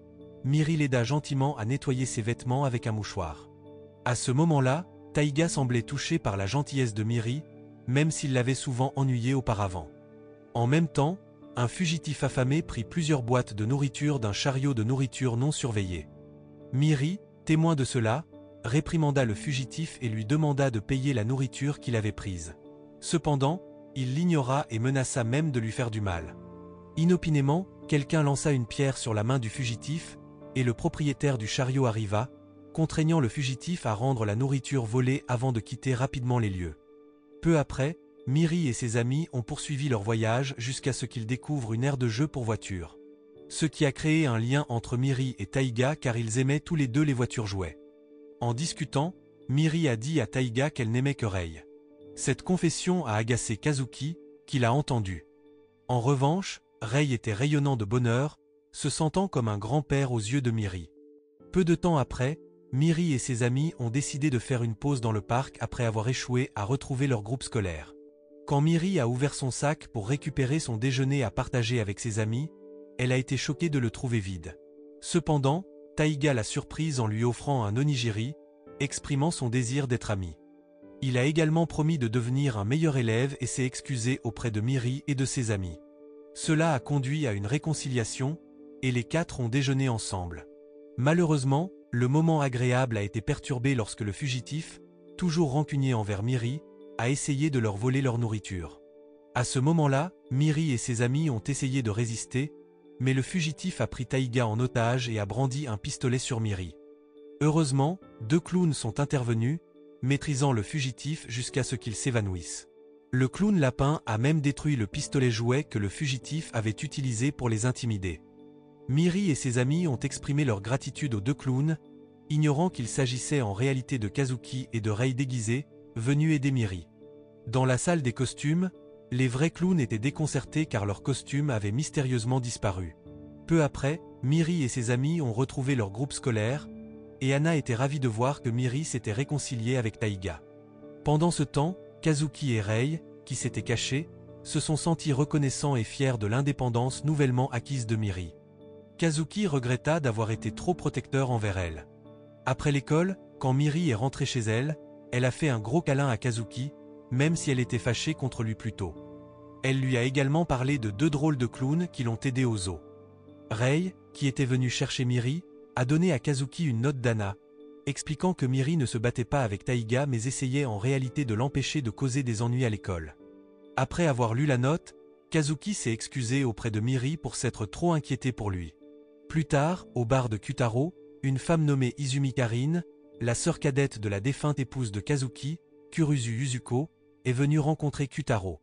Miri l'aida gentiment à nettoyer ses vêtements avec un mouchoir. À ce moment-là, Taiga semblait touché par la gentillesse de Miri, même s'il l'avait souvent ennuyé auparavant. En même temps, un fugitif affamé prit plusieurs boîtes de nourriture d'un chariot de nourriture non surveillé. Miri, témoin de cela, réprimanda le fugitif et lui demanda de payer la nourriture qu'il avait prise. Cependant, il l'ignora et menaça même de lui faire du mal. Inopinément, quelqu'un lança une pierre sur la main du fugitif, et le propriétaire du chariot arriva, contraignant le fugitif à rendre la nourriture volée avant de quitter rapidement les lieux. Peu après, Miri et ses amis ont poursuivi leur voyage jusqu'à ce qu'ils découvrent une aire de jeu pour voitures. Ce qui a créé un lien entre Miri et Taiga car ils aimaient tous les deux les voitures jouets. En discutant, Miri a dit à Taiga qu'elle n'aimait que Rei. Cette confession a agacé Kazuki, qui l'a entendu. En revanche, Rei était rayonnant de bonheur, se sentant comme un grand-père aux yeux de Miri. Peu de temps après, Miri et ses amis ont décidé de faire une pause dans le parc après avoir échoué à retrouver leur groupe scolaire. Quand Miri a ouvert son sac pour récupérer son déjeuner à partager avec ses amis, elle a été choquée de le trouver vide. Cependant, Taiga l'a surprise en lui offrant un onigiri, exprimant son désir d'être ami. Il a également promis de devenir un meilleur élève et s'est excusé auprès de Miri et de ses amis. Cela a conduit à une réconciliation, et les quatre ont déjeuné ensemble. Malheureusement, le moment agréable a été perturbé lorsque le fugitif, toujours rancunier envers Miri, a essayé de leur voler leur nourriture. À ce moment-là, Miri et ses amis ont essayé de résister, mais le fugitif a pris Taiga en otage et a brandi un pistolet sur Miri. Heureusement, deux clowns sont intervenus, maîtrisant le fugitif jusqu'à ce qu'il s'évanouisse. Le clown lapin a même détruit le pistolet jouet que le fugitif avait utilisé pour les intimider. Miri et ses amis ont exprimé leur gratitude aux deux clowns, ignorant qu'il s'agissait en réalité de Kazuki et de Rei déguisés, venus aider Miri. Dans la salle des costumes, les vrais clowns étaient déconcertés car leurs costumes avaient mystérieusement disparu. Peu après, Miri et ses amis ont retrouvé leur groupe scolaire, et Anna était ravie de voir que Miri s'était réconciliée avec Taiga. Pendant ce temps, Kazuki et Rei, qui s'étaient cachés, se sont sentis reconnaissants et fiers de l'indépendance nouvellement acquise de Miri. Kazuki regretta d'avoir été trop protecteur envers elle. Après l'école, quand Miri est rentrée chez elle, elle a fait un gros câlin à Kazuki, même si elle était fâchée contre lui plus tôt. Elle lui a également parlé de deux drôles de clowns qui l'ont aidé au zoo. Rei, qui était venu chercher Miri, a donné à Kazuki une note d'Anna, expliquant que Miri ne se battait pas avec Taiga mais essayait en réalité de l'empêcher de causer des ennuis à l'école. Après avoir lu la note, Kazuki s'est excusé auprès de Miri pour s'être trop inquiété pour lui. Plus tard, au bar de Kyutaro, une femme nommée Izumi Karine, la sœur cadette de la défunte épouse de Kazuki, Kuruzu Yuzuko, est venue rencontrer Kyutaro.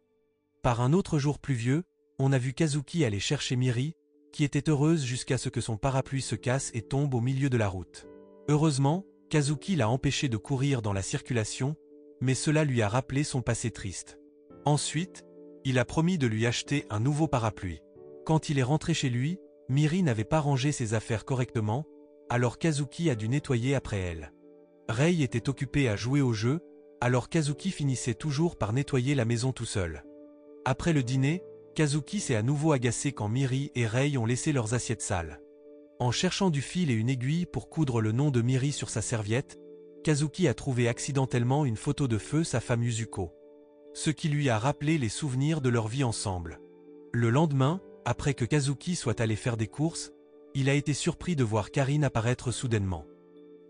Par un autre jour pluvieux, on a vu Kazuki aller chercher Miri, qui était heureuse jusqu'à ce que son parapluie se casse et tombe au milieu de la route. Heureusement, Kazuki l'a empêché de courir dans la circulation, mais cela lui a rappelé son passé triste. Ensuite, il a promis de lui acheter un nouveau parapluie. Quand il est rentré chez lui, Miri n'avait pas rangé ses affaires correctement, alors Kazuki a dû nettoyer après elle. Rei était occupé à jouer au jeu, alors Kazuki finissait toujours par nettoyer la maison tout seul. Après le dîner, Kazuki s'est à nouveau agacé quand Miri et Rei ont laissé leurs assiettes sales. En cherchant du fil et une aiguille pour coudre le nom de Miri sur sa serviette, Kazuki a trouvé accidentellement une photo de feu sa femme Yuzuko. Ce qui lui a rappelé les souvenirs de leur vie ensemble. Le lendemain, après que Kazuki soit allé faire des courses, il a été surpris de voir Karine apparaître soudainement.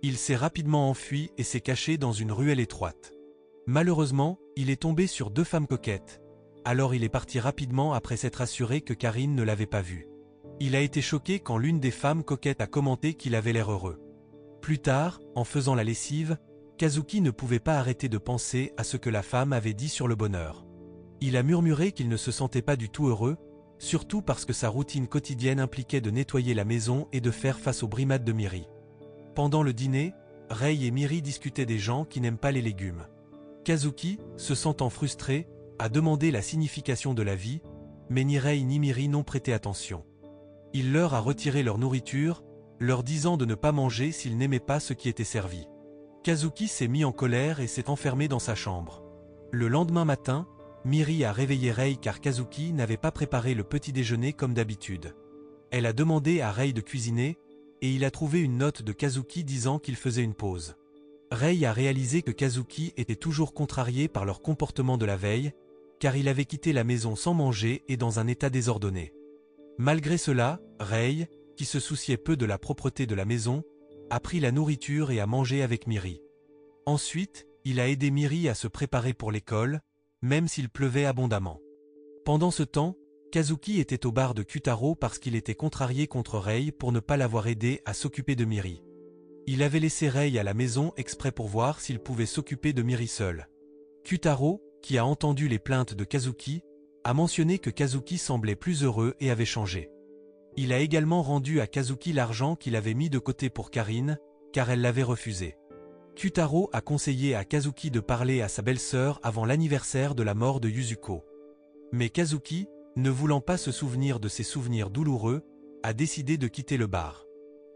Il s'est rapidement enfui et s'est caché dans une ruelle étroite. Malheureusement, il est tombé sur deux femmes coquettes. Alors il est parti rapidement après s'être assuré que Karine ne l'avait pas vu. Il a été choqué quand l'une des femmes coquettes a commenté qu'il avait l'air heureux. Plus tard, en faisant la lessive, Kazuki ne pouvait pas arrêter de penser à ce que la femme avait dit sur le bonheur. Il a murmuré qu'il ne se sentait pas du tout heureux, surtout parce que sa routine quotidienne impliquait de nettoyer la maison et de faire face aux brimades de Miri. Pendant le dîner, Rei et Miri discutaient des gens qui n'aiment pas les légumes. Kazuki, se sentant frustré, a demandé la signification de la vie, mais ni Rei ni Miri n'ont prêté attention. Il leur a retiré leur nourriture, leur disant de ne pas manger s'ils n'aimaient pas ce qui était servi. Kazuki s'est mis en colère et s'est enfermé dans sa chambre. Le lendemain matin, Miri a réveillé Rei car Kazuki n'avait pas préparé le petit déjeuner comme d'habitude. Elle a demandé à Rei de cuisiner, et il a trouvé une note de Kazuki disant qu'il faisait une pause. Rei a réalisé que Kazuki était toujours contrarié par leur comportement de la veille, car il avait quitté la maison sans manger et dans un état désordonné. Malgré cela, Rei, qui se souciait peu de la propreté de la maison, a pris la nourriture et a mangé avec Miri. Ensuite, il a aidé Miri à se préparer pour l'école, même s'il pleuvait abondamment. Pendant ce temps, Kazuki était au bar de Kyutaro parce qu'il était contrarié contre Rei pour ne pas l'avoir aidé à s'occuper de Miri. Il avait laissé Rei à la maison exprès pour voir s'il pouvait s'occuper de Miri seul. Kyutaro, qui a entendu les plaintes de Kazuki, a mentionné que Kazuki semblait plus heureux et avait changé. Il a également rendu à Kazuki l'argent qu'il avait mis de côté pour Karine, car elle l'avait refusé. Kyutaro a conseillé à Kazuki de parler à sa belle-sœur avant l'anniversaire de la mort de Yuzuko. Mais Kazuki, ne voulant pas se souvenir de ses souvenirs douloureux, a décidé de quitter le bar.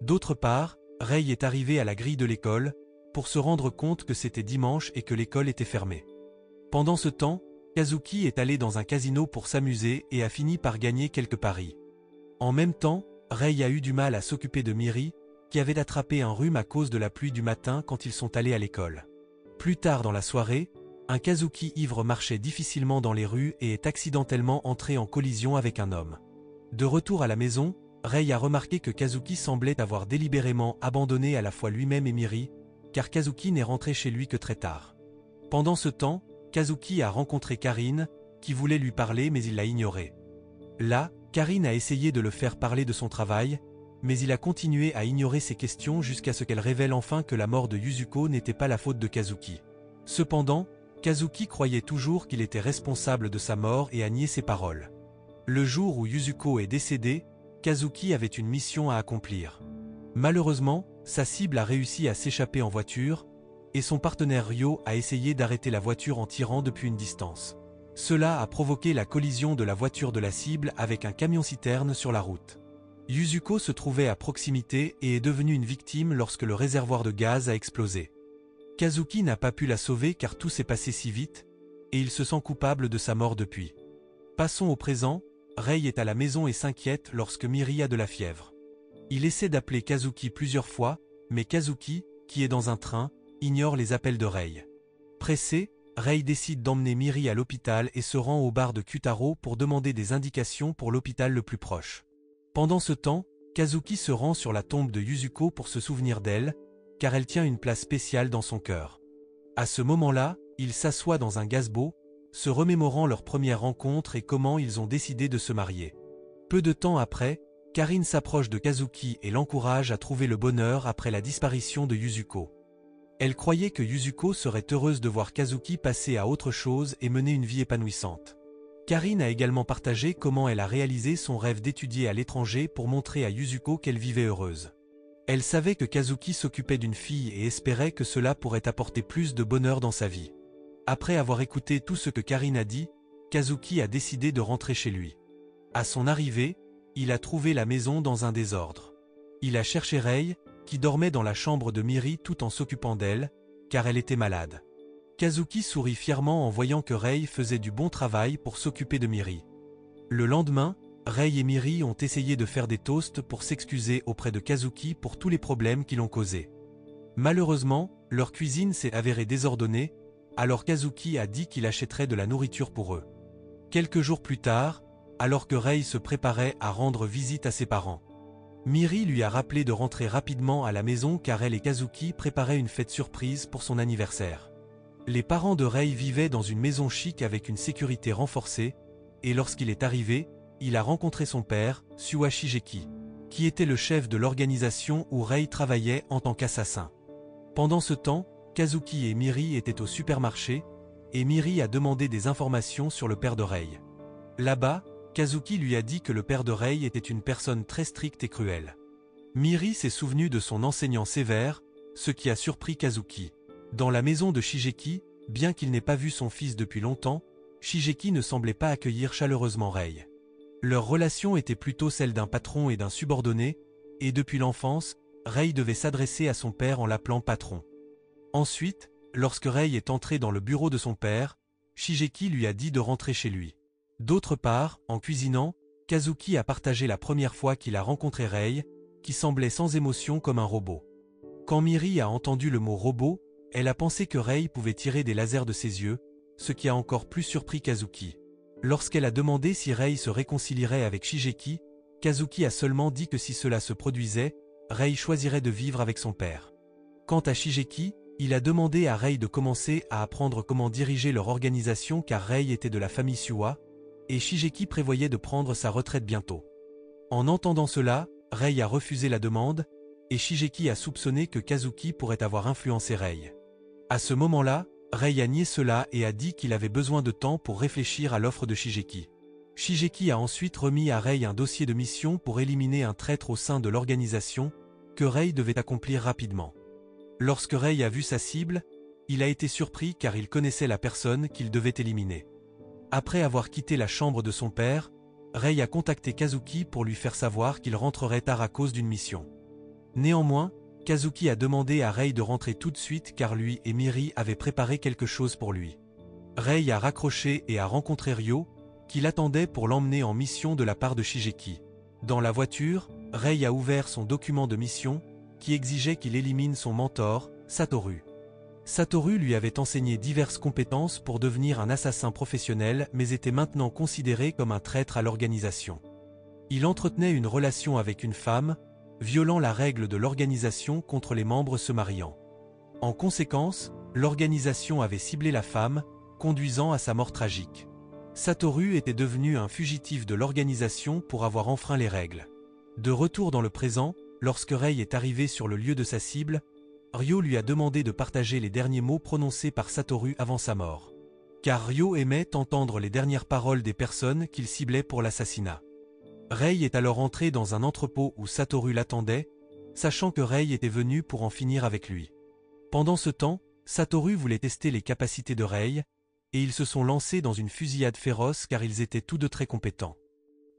D'autre part, Rei est arrivé à la grille de l'école, pour se rendre compte que c'était dimanche et que l'école était fermée. Pendant ce temps, Kazuki est allé dans un casino pour s'amuser et a fini par gagner quelques paris. En même temps, Rei a eu du mal à s'occuper de Miri, qui avait attrapé un rhume à cause de la pluie du matin quand ils sont allés à l'école. Plus tard dans la soirée, un Kazuki ivre marchait difficilement dans les rues et est accidentellement entré en collision avec un homme. De retour à la maison, Rei a remarqué que Kazuki semblait avoir délibérément abandonné à la fois lui-même et Miri, car Kazuki n'est rentré chez lui que très tard. Pendant ce temps, Kazuki a rencontré Karine, qui voulait lui parler mais il l'a ignorée. Là, Karine a essayé de le faire parler de son travail, mais il a continué à ignorer ses questions jusqu'à ce qu'elle révèle enfin que la mort de Yuzuko n'était pas la faute de Kazuki. Cependant, Kazuki croyait toujours qu'il était responsable de sa mort et a nié ses paroles. Le jour où Yuzuko est décédé, Kazuki avait une mission à accomplir. Malheureusement, sa cible a réussi à s'échapper en voiture, et son partenaire Ryo a essayé d'arrêter la voiture en tirant depuis une distance. Cela a provoqué la collision de la voiture de la cible avec un camion-citerne sur la route. Yuzuko se trouvait à proximité et est devenue une victime lorsque le réservoir de gaz a explosé. Kazuki n'a pas pu la sauver car tout s'est passé si vite, et il se sent coupable de sa mort depuis. Passons au présent, Rei est à la maison et s'inquiète lorsque Miri a de la fièvre. Il essaie d'appeler Kazuki plusieurs fois, mais Kazuki, qui est dans un train, ignore les appels de Rei. Pressé, Rei décide d'emmener Miri à l'hôpital et se rend au bar de Kyutaro pour demander des indications pour l'hôpital le plus proche. Pendant ce temps, Kazuki se rend sur la tombe de Yuzuko pour se souvenir d'elle, car elle tient une place spéciale dans son cœur. À ce moment-là, il s'assoit dans un gazebo, se remémorant leur première rencontre et comment ils ont décidé de se marier. Peu de temps après, Karin s'approche de Kazuki et l'encourage à trouver le bonheur après la disparition de Yuzuko. Elle croyait que Yuzuko serait heureuse de voir Kazuki passer à autre chose et mener une vie épanouissante. Karin a également partagé comment elle a réalisé son rêve d'étudier à l'étranger pour montrer à Yuzuko qu'elle vivait heureuse. Elle savait que Kazuki s'occupait d'une fille et espérait que cela pourrait apporter plus de bonheur dans sa vie. Après avoir écouté tout ce que Karin a dit, Kazuki a décidé de rentrer chez lui. À son arrivée, il a trouvé la maison dans un désordre. Il a cherché Rei, qui dormait dans la chambre de Miri tout en s'occupant d'elle, car elle était malade. Kazuki sourit fièrement en voyant que Rei faisait du bon travail pour s'occuper de Miri. Le lendemain, Rei et Miri ont essayé de faire des toasts pour s'excuser auprès de Kazuki pour tous les problèmes qu'ils ont causés. Malheureusement, leur cuisine s'est avérée désordonnée, alors Kazuki a dit qu'il achèterait de la nourriture pour eux. Quelques jours plus tard, alors que Rei se préparait à rendre visite à ses parents, Miri lui a rappelé de rentrer rapidement à la maison car elle et Kazuki préparaient une fête surprise pour son anniversaire. Les parents de Rei vivaient dans une maison chic avec une sécurité renforcée, et lorsqu'il est arrivé, il a rencontré son père, Suwa Shigeki, qui était le chef de l'organisation où Rei travaillait en tant qu'assassin. Pendant ce temps, Kazuki et Miri étaient au supermarché, et Miri a demandé des informations sur le père de Rei. Là-bas, Kazuki lui a dit que le père de Rei était une personne très stricte et cruelle. Miri s'est souvenu de son enseignant sévère, ce qui a surpris Kazuki. Dans la maison de Shigeki, bien qu'il n'ait pas vu son fils depuis longtemps, Shigeki ne semblait pas accueillir chaleureusement Rei. Leur relation était plutôt celle d'un patron et d'un subordonné, et depuis l'enfance, Rei devait s'adresser à son père en l'appelant patron. Ensuite, lorsque Rei est entré dans le bureau de son père, Shigeki lui a dit de rentrer chez lui. D'autre part, en cuisinant, Kazuki a partagé la première fois qu'il a rencontré Rei, qui semblait sans émotion comme un robot. Quand Miri a entendu le mot robot, elle a pensé que Rei pouvait tirer des lasers de ses yeux, ce qui a encore plus surpris Kazuki. Lorsqu'elle a demandé si Rei se réconcilierait avec Shigeki, Kazuki a seulement dit que si cela se produisait, Rei choisirait de vivre avec son père. Quant à Shigeki, il a demandé à Rei de commencer à apprendre comment diriger leur organisation car Rei était de la famille Suwa, et Shigeki prévoyait de prendre sa retraite bientôt. En entendant cela, Rei a refusé la demande, et Shigeki a soupçonné que Kazuki pourrait avoir influencé Rei. À ce moment-là, Rei a nié cela et a dit qu'il avait besoin de temps pour réfléchir à l'offre de Shigeki. Shigeki a ensuite remis à Rei un dossier de mission pour éliminer un traître au sein de l'organisation, que Rei devait accomplir rapidement. Lorsque Rei a vu sa cible, il a été surpris car il connaissait la personne qu'il devait éliminer. Après avoir quitté la chambre de son père, Rei a contacté Kazuki pour lui faire savoir qu'il rentrerait tard à cause d'une mission. Néanmoins, Kazuki a demandé à Rei de rentrer tout de suite car lui et Miri avaient préparé quelque chose pour lui. Rei a raccroché et a rencontré Ryo, qui l'attendait pour l'emmener en mission de la part de Shigeki. Dans la voiture, Rei a ouvert son document de mission, qui exigeait qu'il élimine son mentor, Satoru. Satoru lui avait enseigné diverses compétences pour devenir un assassin professionnel mais était maintenant considéré comme un traître à l'organisation. Il entretenait une relation avec une femme, violant la règle de l'organisation contre les membres se mariant. En conséquence, l'organisation avait ciblé la femme, conduisant à sa mort tragique. Satoru était devenu un fugitif de l'organisation pour avoir enfreint les règles. De retour dans le présent, lorsque Rei est arrivé sur le lieu de sa cible, Ryo lui a demandé de partager les derniers mots prononcés par Satoru avant sa mort. Car Ryo aimait entendre les dernières paroles des personnes qu'il ciblait pour l'assassinat. Rei est alors entré dans un entrepôt où Satoru l'attendait, sachant que Rei était venu pour en finir avec lui. Pendant ce temps, Satoru voulait tester les capacités de Rei, et ils se sont lancés dans une fusillade féroce car ils étaient tous deux très compétents.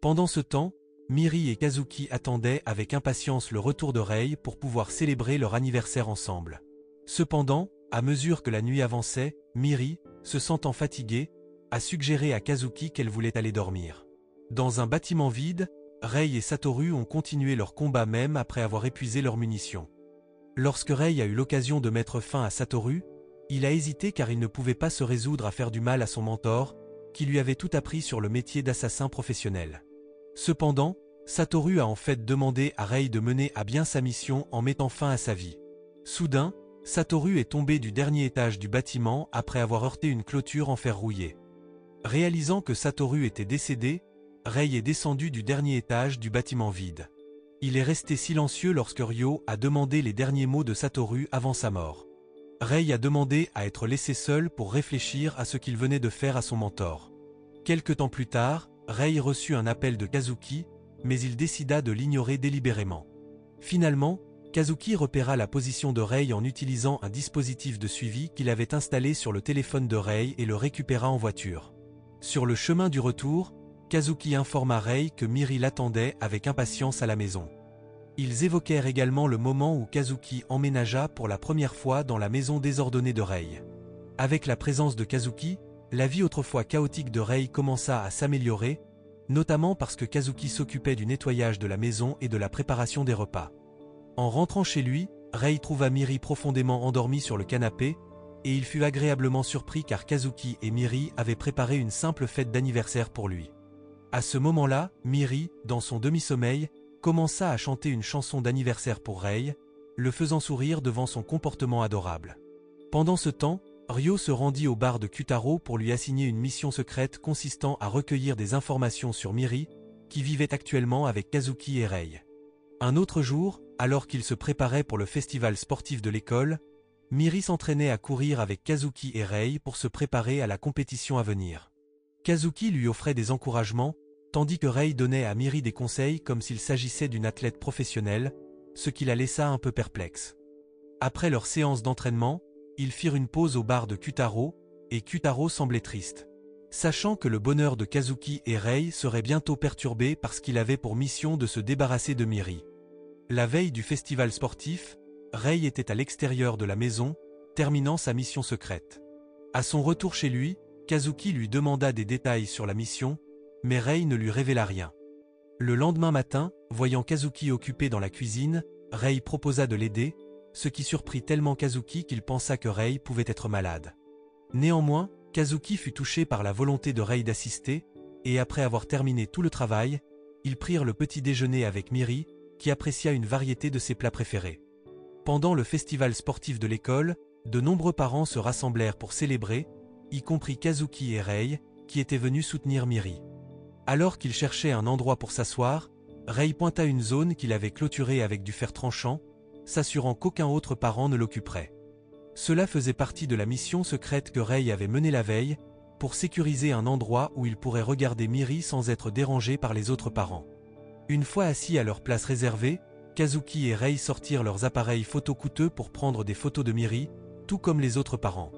Pendant ce temps, Miri et Kazuki attendaient avec impatience le retour de Rei pour pouvoir célébrer leur anniversaire ensemble. Cependant, à mesure que la nuit avançait, Miri, se sentant fatiguée, a suggéré à Kazuki qu'elle voulait aller dormir. Dans un bâtiment vide, Rei et Satoru ont continué leur combat même après avoir épuisé leurs munitions. Lorsque Rei a eu l'occasion de mettre fin à Satoru, il a hésité car il ne pouvait pas se résoudre à faire du mal à son mentor, qui lui avait tout appris sur le métier d'assassin professionnel. Cependant, Satoru a en fait demandé à Rei de mener à bien sa mission en mettant fin à sa vie. Soudain, Satoru est tombé du dernier étage du bâtiment après avoir heurté une clôture en fer rouillé. Réalisant que Satoru était décédé, Rei est descendu du dernier étage du bâtiment vide. Il est resté silencieux lorsque Ryo a demandé les derniers mots de Satoru avant sa mort. Rei a demandé à être laissé seul pour réfléchir à ce qu'il venait de faire à son mentor. Quelque temps plus tard, Rei reçut un appel de Kazuki, mais il décida de l'ignorer délibérément. Finalement, Kazuki repéra la position de Rei en utilisant un dispositif de suivi qu'il avait installé sur le téléphone de Rei et le récupéra en voiture. Sur le chemin du retour, Kazuki informa Rei que Miri l'attendait avec impatience à la maison. Ils évoquèrent également le moment où Kazuki emménagea pour la première fois dans la maison désordonnée de Rei. Avec la présence de Kazuki, la vie autrefois chaotique de Rei commença à s'améliorer, notamment parce que Kazuki s'occupait du nettoyage de la maison et de la préparation des repas. En rentrant chez lui, Rei trouva Miri profondément endormie sur le canapé, et il fut agréablement surpris car Kazuki et Miri avaient préparé une simple fête d'anniversaire pour lui. À ce moment-là, Miri, dans son demi-sommeil, commença à chanter une chanson d'anniversaire pour Rei, le faisant sourire devant son comportement adorable. Pendant ce temps, Ryo se rendit au bar de Kutaro pour lui assigner une mission secrète consistant à recueillir des informations sur Miri, qui vivait actuellement avec Kazuki et Rei. Un autre jour, alors qu'il se préparait pour le festival sportif de l'école, Miri s'entraînait à courir avec Kazuki et Rei pour se préparer à la compétition à venir. Kazuki lui offrait des encouragements, tandis que Rei donnait à Miri des conseils comme s'il s'agissait d'une athlète professionnelle, ce qui la laissa un peu perplexe. Après leur séance d'entraînement, ils firent une pause au bar de Kutaro, et Kutaro semblait triste. Sachant que le bonheur de Kazuki et Rei serait bientôt perturbé parce qu'il avait pour mission de se débarrasser de Miri. La veille du festival sportif, Rei était à l'extérieur de la maison, terminant sa mission secrète. À son retour chez lui, Kazuki lui demanda des détails sur la mission, mais Rei ne lui révéla rien. Le lendemain matin, voyant Kazuki occupé dans la cuisine, Rei proposa de l'aider, ce qui surprit tellement Kazuki qu'il pensa que Rei pouvait être malade. Néanmoins, Kazuki fut touché par la volonté de Rei d'assister, et après avoir terminé tout le travail, ils prirent le petit déjeuner avec Miri, qui apprécia une variété de ses plats préférés. Pendant le festival sportif de l'école, de nombreux parents se rassemblèrent pour célébrer, y compris Kazuki et Rei, qui étaient venus soutenir Miri. Alors qu'il cherchait un endroit pour s'asseoir, Rei pointa une zone qu'il avait clôturée avec du fer tranchant, s'assurant qu'aucun autre parent ne l'occuperait. Cela faisait partie de la mission secrète que Rei avait menée la veille, pour sécuriser un endroit où il pourrait regarder Miri sans être dérangé par les autres parents. Une fois assis à leur place réservée, Kazuki et Rei sortirent leurs appareils photo coûteux pour prendre des photos de Miri, tout comme les autres parents.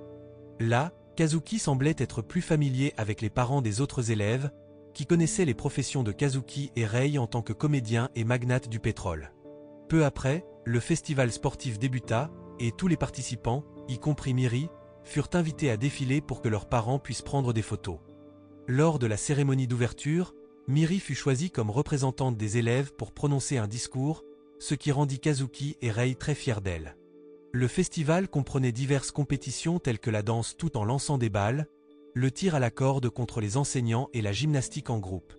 Là, Kazuki semblait être plus familier avec les parents des autres élèves, qui connaissaient les professions de Kazuki et Rei en tant que comédiens et magnates du pétrole. Peu après, le festival sportif débuta, et tous les participants, y compris Miri, furent invités à défiler pour que leurs parents puissent prendre des photos. Lors de la cérémonie d'ouverture, Miri fut choisie comme représentante des élèves pour prononcer un discours, ce qui rendit Kazuki et Rei très fiers d'elle. Le festival comprenait diverses compétitions telles que la danse tout en lançant des balles, le tir à la corde contre les enseignants et la gymnastique en groupe.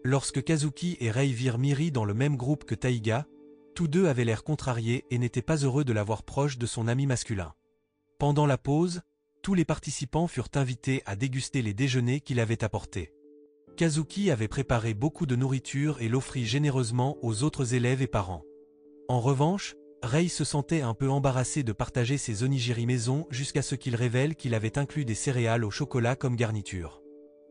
Lorsque Kazuki et Rei virent Miri dans le même groupe que Taiga, tous deux avaient l'air contrariés et n'étaient pas heureux de la voir proche de son ami masculin. Pendant la pause, tous les participants furent invités à déguster les déjeuners qu'il avait apportés. Kazuki avait préparé beaucoup de nourriture et l'offrit généreusement aux autres élèves et parents. En revanche, Rei se sentait un peu embarrassé de partager ses onigiri maison jusqu'à ce qu'il révèle qu'il avait inclus des céréales au chocolat comme garniture.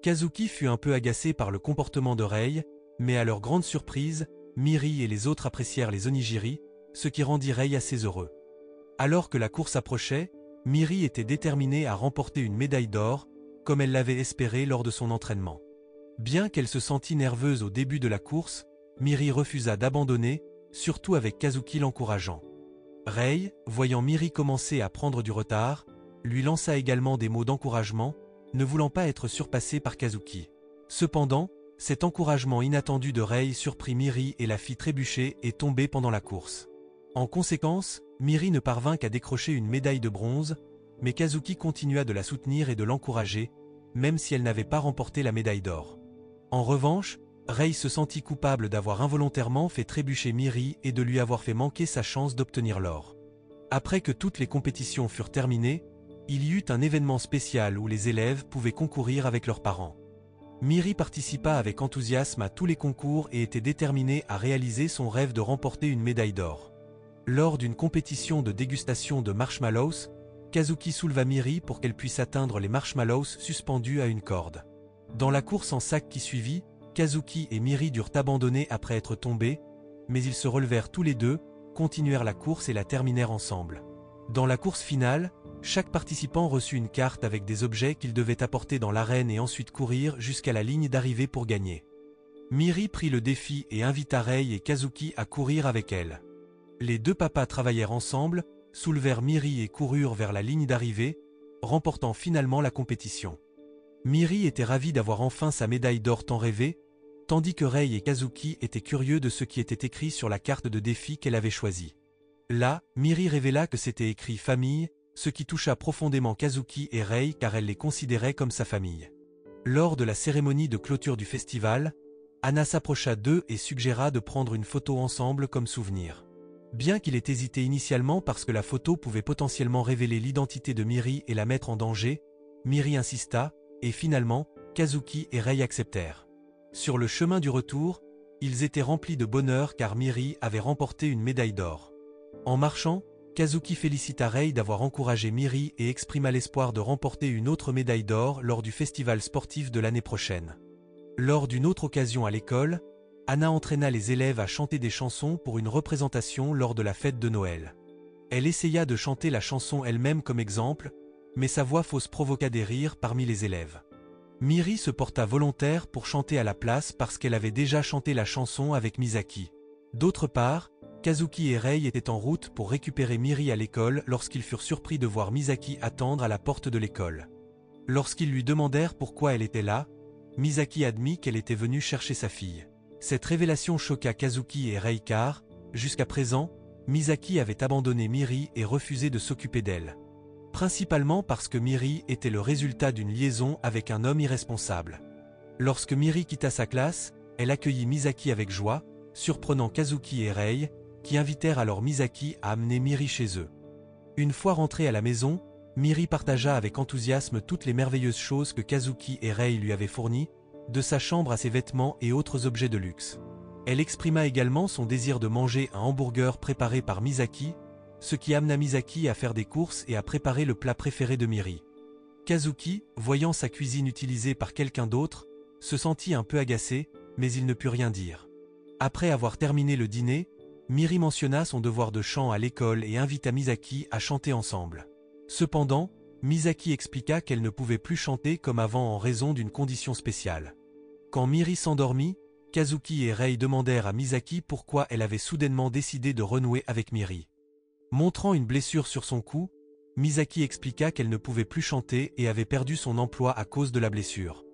Kazuki fut un peu agacé par le comportement de Rei, mais à leur grande surprise, Miri et les autres apprécièrent les onigiri, ce qui rendit Rei assez heureux. Alors que la course approchait, Miri était déterminée à remporter une médaille d'or, comme elle l'avait espéré lors de son entraînement. Bien qu'elle se sentît nerveuse au début de la course, Miri refusa d'abandonner, surtout avec Kazuki l'encourageant. Rei, voyant Miri commencer à prendre du retard, lui lança également des mots d'encouragement, ne voulant pas être surpassé par Kazuki. Cependant, cet encouragement inattendu de Rei surprit Miri et la fit trébucher et tomber pendant la course. En conséquence, Miri ne parvint qu'à décrocher une médaille de bronze, mais Kazuki continua de la soutenir et de l'encourager, même si elle n'avait pas remporté la médaille d'or. En revanche, Rei se sentit coupable d'avoir involontairement fait trébucher Miri et de lui avoir fait manquer sa chance d'obtenir l'or. Après que toutes les compétitions furent terminées, Il y eut un événement spécial où les élèves pouvaient concourir avec leurs parents. Miri participa avec enthousiasme à tous les concours et était déterminée à réaliser son rêve de remporter une médaille d'or. Lors d'une compétition de dégustation de marshmallows, Kazuki souleva Miri pour qu'elle puisse atteindre les marshmallows suspendus à une corde. Dans la course en sac qui suivit, Kazuki et Miri durent abandonner après être tombés, mais ils se relevèrent tous les deux, continuèrent la course et la terminèrent ensemble. Dans la course finale, chaque participant reçut une carte avec des objets qu'ils devaient apporter dans l'arène et ensuite courir jusqu'à la ligne d'arrivée pour gagner. Miri prit le défi et invita Rei et Kazuki à courir avec elle. Les deux papas travaillèrent ensemble, soulevèrent Miri et coururent vers la ligne d'arrivée, remportant finalement la compétition. Miri était ravie d'avoir enfin sa médaille d'or tant rêvée, tandis que Rei et Kazuki étaient curieux de ce qui était écrit sur la carte de défi qu'elle avait choisie. Là, Miri révéla que c'était écrit « famille », ce qui toucha profondément Kazuki et Rei car elle les considérait comme sa famille. Lors de la cérémonie de clôture du festival, Anna s'approcha d'eux et suggéra de prendre une photo ensemble comme souvenir. Bien qu'il ait hésité initialement parce que la photo pouvait potentiellement révéler l'identité de Miri et la mettre en danger, Miri insista, et finalement, Kazuki et Rei acceptèrent. Sur le chemin du retour, ils étaient remplis de bonheur car Miri avait remporté une médaille d'or. En marchant, Kazuki félicita Rei d'avoir encouragé Miri et exprima l'espoir de remporter une autre médaille d'or lors du festival sportif de l'année prochaine. Lors d'une autre occasion à l'école, Anna entraîna les élèves à chanter des chansons pour une représentation lors de la fête de Noël. Elle essaya de chanter la chanson elle-même comme exemple, mais sa voix fausse provoqua des rires parmi les élèves. Miri se porta volontaire pour chanter à la place parce qu'elle avait déjà chanté la chanson avec Misaki. D'autre part, Kazuki et Rei étaient en route pour récupérer Miri à l'école lorsqu'ils furent surpris de voir Misaki attendre à la porte de l'école. Lorsqu'ils lui demandèrent pourquoi elle était là, Misaki admit qu'elle était venue chercher sa fille. Cette révélation choqua Kazuki et Rei car, jusqu'à présent, Misaki avait abandonné Miri et refusé de s'occuper d'elle. Principalement parce que Miri était le résultat d'une liaison avec un homme irresponsable. Lorsque Miri quitta sa classe, elle accueillit Misaki avec joie, surprenant Kazuki et Rei, qui invitèrent alors Misaki à amener Miri chez eux. Une fois rentrée à la maison, Miri partagea avec enthousiasme toutes les merveilleuses choses que Kazuki et Rei lui avaient fournies, de sa chambre à ses vêtements et autres objets de luxe. Elle exprima également son désir de manger un hamburger préparé par Misaki, ce qui amena Misaki à faire des courses et à préparer le plat préféré de Miri. Kazuki, voyant sa cuisine utilisée par quelqu'un d'autre, se sentit un peu agacé, mais il ne put rien dire. Après avoir terminé le dîner, Miri mentionna son devoir de chant à l'école et invita Misaki à chanter ensemble. Cependant, Misaki expliqua qu'elle ne pouvait plus chanter comme avant en raison d'une condition spéciale. Quand Miri s'endormit, Kazuki et Rei demandèrent à Misaki pourquoi elle avait soudainement décidé de renouer avec Miri. Montrant une blessure sur son cou, Misaki expliqua qu'elle ne pouvait plus chanter et avait perdu son emploi à cause de la blessure.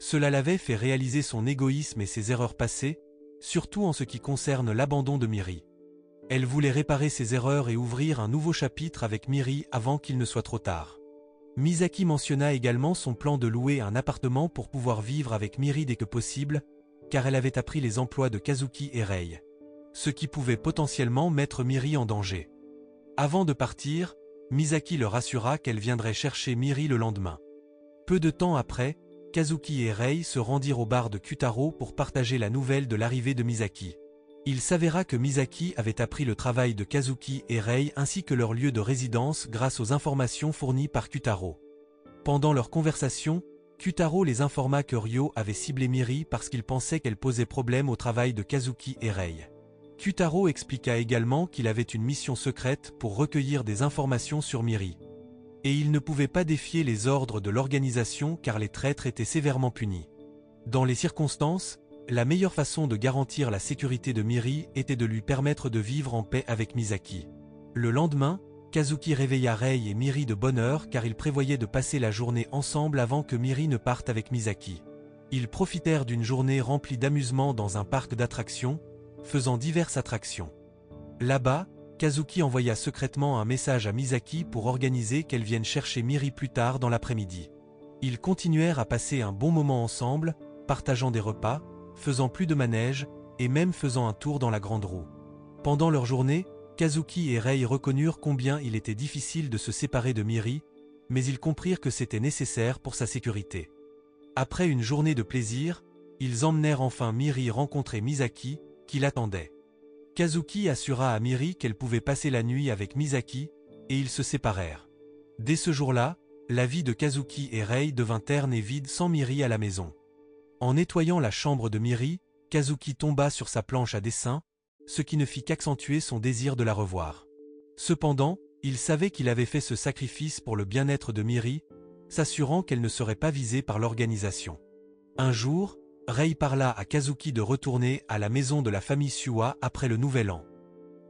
Cela l'avait fait réaliser son égoïsme et ses erreurs passées, surtout en ce qui concerne l'abandon de Miri. Elle voulait réparer ses erreurs et ouvrir un nouveau chapitre avec Miri avant qu'il ne soit trop tard. Misaki mentionna également son plan de louer un appartement pour pouvoir vivre avec Miri dès que possible, car elle avait appris les emplois de Kazuki et Rei, ce qui pouvait potentiellement mettre Miri en danger. Avant de partir, Misaki leur assura qu'elle viendrait chercher Miri le lendemain. Peu de temps après, Kazuki et Rei se rendirent au bar de Kutaro pour partager la nouvelle de l'arrivée de Misaki. Il s'avéra que Misaki avait appris le travail de Kazuki et Rei ainsi que leur lieu de résidence grâce aux informations fournies par Kutaro. Pendant leur conversation, Kutaro les informa que Ryo avait ciblé Miri parce qu'il pensait qu'elle posait problème au travail de Kazuki et Rei. Kutaro expliqua également qu'il avait une mission secrète pour recueillir des informations sur Miri. Et il ne pouvait pas défier les ordres de l'organisation car les traîtres étaient sévèrement punis. Dans les circonstances, la meilleure façon de garantir la sécurité de Miri était de lui permettre de vivre en paix avec Misaki. Le lendemain, Kazuki réveilla Rei et Miri de bonne heure car ils prévoyaient de passer la journée ensemble avant que Miri ne parte avec Misaki. Ils profitèrent d'une journée remplie d'amusement dans un parc d'attractions, faisant diverses attractions. Là-bas, Kazuki envoya secrètement un message à Misaki pour organiser qu'elle vienne chercher Miri plus tard dans l'après-midi. Ils continuèrent à passer un bon moment ensemble, partageant des repas, faisant plus de manège, et même faisant un tour dans la grande roue. Pendant leur journée, Kazuki et Rei reconnurent combien il était difficile de se séparer de Miri, mais ils comprirent que c'était nécessaire pour sa sécurité. Après une journée de plaisir, ils emmenèrent enfin Miri rencontrer Misaki, qui l'attendait. Kazuki assura à Miri qu'elle pouvait passer la nuit avec Misaki, et ils se séparèrent. Dès ce jour-là, la vie de Kazuki et Rei devint terne et vide sans Miri à la maison. En nettoyant la chambre de Miri, Kazuki tomba sur sa planche à dessin, ce qui ne fit qu'accentuer son désir de la revoir. Cependant, il savait qu'il avait fait ce sacrifice pour le bien-être de Miri, s'assurant qu'elle ne serait pas visée par l'organisation. Un jour, Rei parla à Kazuki de retourner à la maison de la famille Suwa après le nouvel an.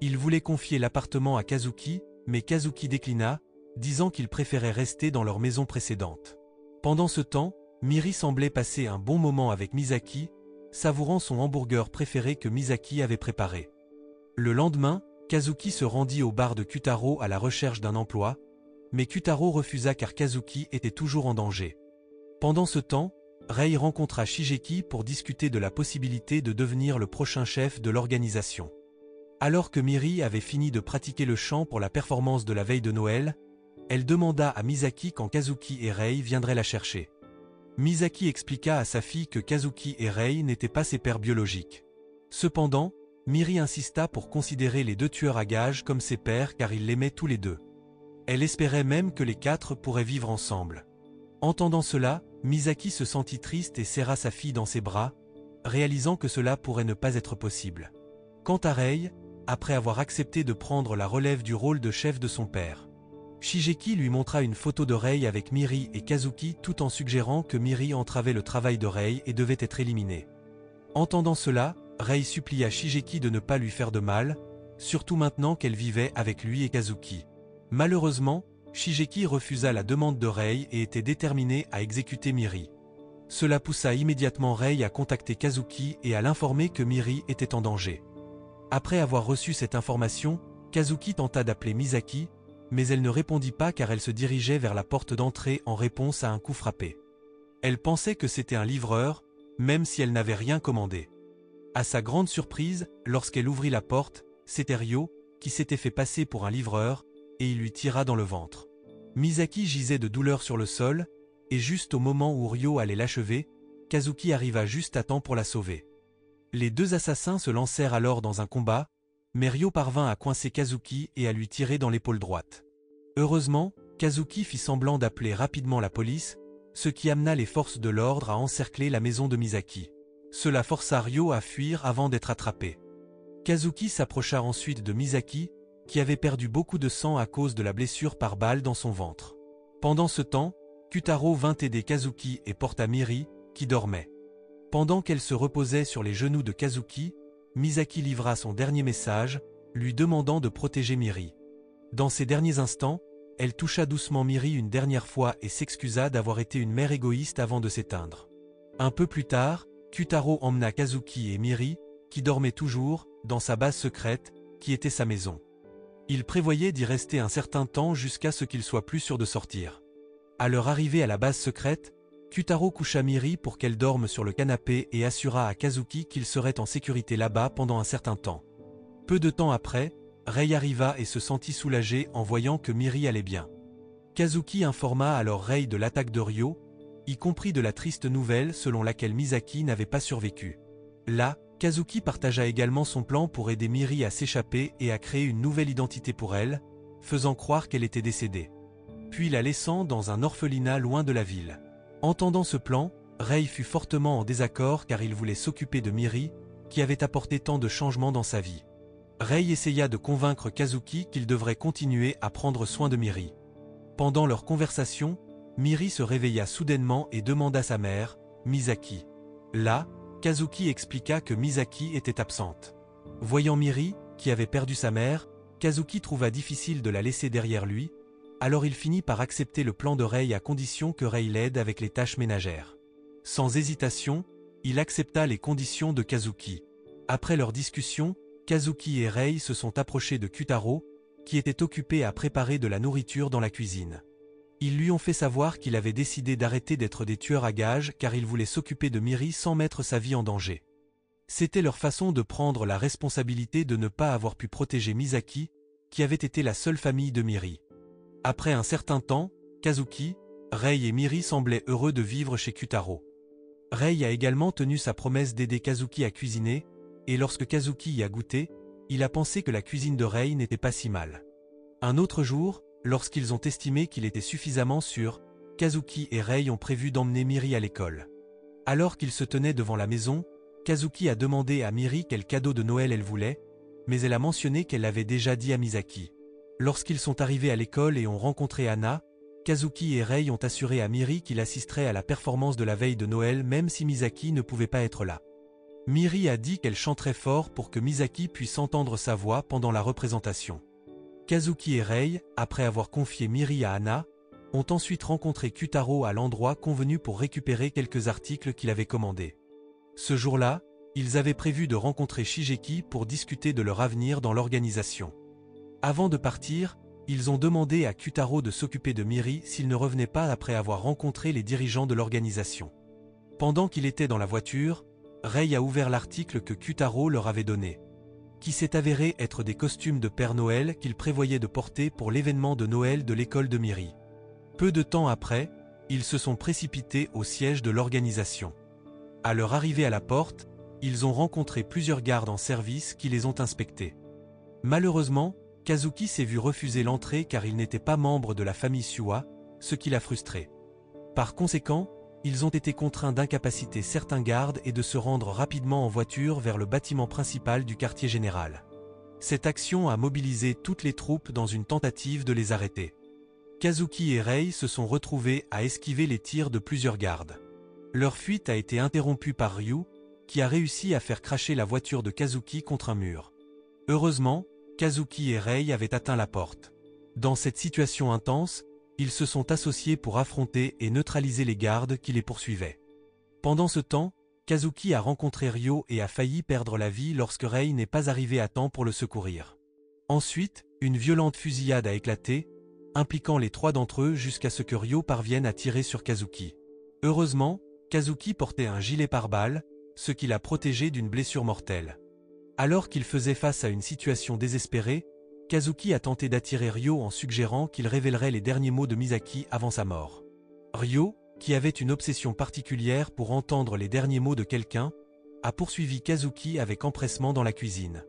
Il voulait confier l'appartement à Kazuki, mais Kazuki déclina, disant qu'il préférait rester dans leur maison précédente. Pendant ce temps, Miri semblait passer un bon moment avec Misaki, savourant son hamburger préféré que Misaki avait préparé. Le lendemain, Kazuki se rendit au bar de Kutaro à la recherche d'un emploi, mais Kutaro refusa car Kazuki était toujours en danger. Pendant ce temps, Rei rencontra Shigeki pour discuter de la possibilité de devenir le prochain chef de l'organisation. Alors que Miri avait fini de pratiquer le chant pour la performance de la veille de Noël, elle demanda à Misaki quand Kazuki et Rei viendraient la chercher. Misaki expliqua à sa fille que Kazuki et Rei n'étaient pas ses pères biologiques. Cependant, Miri insista pour considérer les deux tueurs à gages comme ses pères car ils l'aimaient tous les deux. Elle espérait même que les quatre pourraient vivre ensemble. Entendant cela, Misaki se sentit triste et serra sa fille dans ses bras, réalisant que cela pourrait ne pas être possible. Quant à Rei, après avoir accepté de prendre la relève du rôle de chef de son père, Shigeki lui montra une photo de Rei avec Miri et Kazuki tout en suggérant que Miri entravait le travail de Rei et devait être éliminée. Entendant cela, Rei supplia Shigeki de ne pas lui faire de mal, surtout maintenant qu'elle vivait avec lui et Kazuki. Malheureusement, Shigeki refusa la demande de Rei et était déterminé à exécuter Miri. Cela poussa immédiatement Rei à contacter Kazuki et à l'informer que Miri était en danger. Après avoir reçu cette information, Kazuki tenta d'appeler Misaki, mais elle ne répondit pas car elle se dirigeait vers la porte d'entrée en réponse à un coup frappé. Elle pensait que c'était un livreur, même si elle n'avait rien commandé. À sa grande surprise, lorsqu'elle ouvrit la porte, c'était Ryo, qui s'était fait passer pour un livreur, et il lui tira dans le ventre. Misaki gisait de douleur sur le sol, et juste au moment où Ryo allait l'achever, Kazuki arriva juste à temps pour la sauver. Les deux assassins se lancèrent alors dans un combat, mais Ryo parvint à coincer Kazuki et à lui tirer dans l'épaule droite. Heureusement, Kazuki fit semblant d'appeler rapidement la police, ce qui amena les forces de l'ordre à encercler la maison de Misaki. Cela força Ryo à fuir avant d'être attrapé. Kazuki s'approcha ensuite de Misaki, qui avait perdu beaucoup de sang à cause de la blessure par balle dans son ventre. Pendant ce temps, Kutaro vint aider Kazuki et porta Miri, qui dormait. Pendant qu'elle se reposait sur les genoux de Kazuki, Misaki livra son dernier message, lui demandant de protéger Miri. Dans ces derniers instants, elle toucha doucement Miri une dernière fois et s'excusa d'avoir été une mère égoïste avant de s'éteindre. Un peu plus tard, Kutaro emmena Kazuki et Miri, qui dormaient toujours, dans sa base secrète, qui était sa maison. Il prévoyait d'y rester un certain temps jusqu'à ce qu'il soit plus sûr de sortir. À leur arrivée à la base secrète, Kutaro coucha Miri pour qu'elle dorme sur le canapé et assura à Kazuki qu'il serait en sécurité là-bas pendant un certain temps. Peu de temps après, Rei arriva et se sentit soulagé en voyant que Miri allait bien. Kazuki informa alors Rei de l'attaque de Ryo, y compris de la triste nouvelle selon laquelle Misaki n'avait pas survécu. Là, Kazuki partagea également son plan pour aider Miri à s'échapper et à créer une nouvelle identité pour elle, faisant croire qu'elle était décédée. Puis la laissant dans un orphelinat loin de la ville. Entendant ce plan, Rei fut fortement en désaccord car il voulait s'occuper de Miri, qui avait apporté tant de changements dans sa vie. Rei essaya de convaincre Kazuki qu'il devrait continuer à prendre soin de Miri. Pendant leur conversation, Miri se réveilla soudainement et demanda sa mère, Misaki. Là, Kazuki expliqua que Misaki était absente. Voyant Miri, qui avait perdu sa mère, Kazuki trouva difficile de la laisser derrière lui, alors il finit par accepter le plan de Rei à condition que Rei l'aide avec les tâches ménagères. Sans hésitation, il accepta les conditions de Kazuki. Après leur discussion, Kazuki et Rei se sont approchés de Kutaro, qui était occupé à préparer de la nourriture dans la cuisine. Ils lui ont fait savoir qu'il avait décidé d'arrêter d'être des tueurs à gages car il voulait s'occuper de Miri sans mettre sa vie en danger. C'était leur façon de prendre la responsabilité de ne pas avoir pu protéger Misaki, qui avait été la seule famille de Miri. Après un certain temps, Kazuki, Rei et Miri semblaient heureux de vivre chez Kutaro. Rei a également tenu sa promesse d'aider Kazuki à cuisiner, et lorsque Kazuki y a goûté, il a pensé que la cuisine de Rei n'était pas si mal. Un autre jour, lorsqu'ils ont estimé qu'il était suffisamment sûr, Kazuki et Rei ont prévu d'emmener Miri à l'école. Alors qu'ils se tenaient devant la maison, Kazuki a demandé à Miri quel cadeau de Noël elle voulait, mais elle a mentionné qu'elle l'avait déjà dit à Misaki. Lorsqu'ils sont arrivés à l'école et ont rencontré Anna, Kazuki et Rei ont assuré à Miri qu'il assisterait à la performance de la veille de Noël même si Misaki ne pouvait pas être là. Miri a dit qu'elle chanterait fort pour que Misaki puisse entendre sa voix pendant la représentation. Kazuki et Rei, après avoir confié Miri à Anna, ont ensuite rencontré Kutaro à l'endroit convenu pour récupérer quelques articles qu'il avait commandés. Ce jour-là, ils avaient prévu de rencontrer Shigeki pour discuter de leur avenir dans l'organisation. Avant de partir, ils ont demandé à Kutaro de s'occuper de Miri s'il ne revenait pas après avoir rencontré les dirigeants de l'organisation. Pendant qu'il était dans la voiture, Rei a ouvert l'article que Kutaro leur avait donné, qui s'est avéré être des costumes de Père Noël qu'il prévoyait de porter pour l'événement de Noël de l'école de Miri. Peu de temps après, ils se sont précipités au siège de l'organisation. À leur arrivée à la porte, ils ont rencontré plusieurs gardes en service qui les ont inspectés. Malheureusement, Kazuki s'est vu refuser l'entrée car il n'était pas membre de la famille Suwa, ce qui l'a frustré. Par conséquent, ils ont été contraints d'incapaciter certains gardes et de se rendre rapidement en voiture vers le bâtiment principal du quartier général. Cette action a mobilisé toutes les troupes dans une tentative de les arrêter. Kazuki et Rei se sont retrouvés à esquiver les tirs de plusieurs gardes. Leur fuite a été interrompue par Ryu, qui a réussi à faire cracher la voiture de Kazuki contre un mur. Heureusement, Kazuki et Rei avaient atteint la porte. Dans cette situation intense, ils se sont associés pour affronter et neutraliser les gardes qui les poursuivaient. Pendant ce temps, Kazuki a rencontré Ryo et a failli perdre la vie lorsque Rei n'est pas arrivé à temps pour le secourir. Ensuite, une violente fusillade a éclaté, impliquant les trois d'entre eux jusqu'à ce que Ryo parvienne à tirer sur Kazuki. Heureusement, Kazuki portait un gilet pare-balles, ce qui l'a protégé d'une blessure mortelle. Alors qu'il faisait face à une situation désespérée, Kazuki a tenté d'attirer Ryo en suggérant qu'il révélerait les derniers mots de Misaki avant sa mort. Ryo, qui avait une obsession particulière pour entendre les derniers mots de quelqu'un, a poursuivi Kazuki avec empressement dans la cuisine.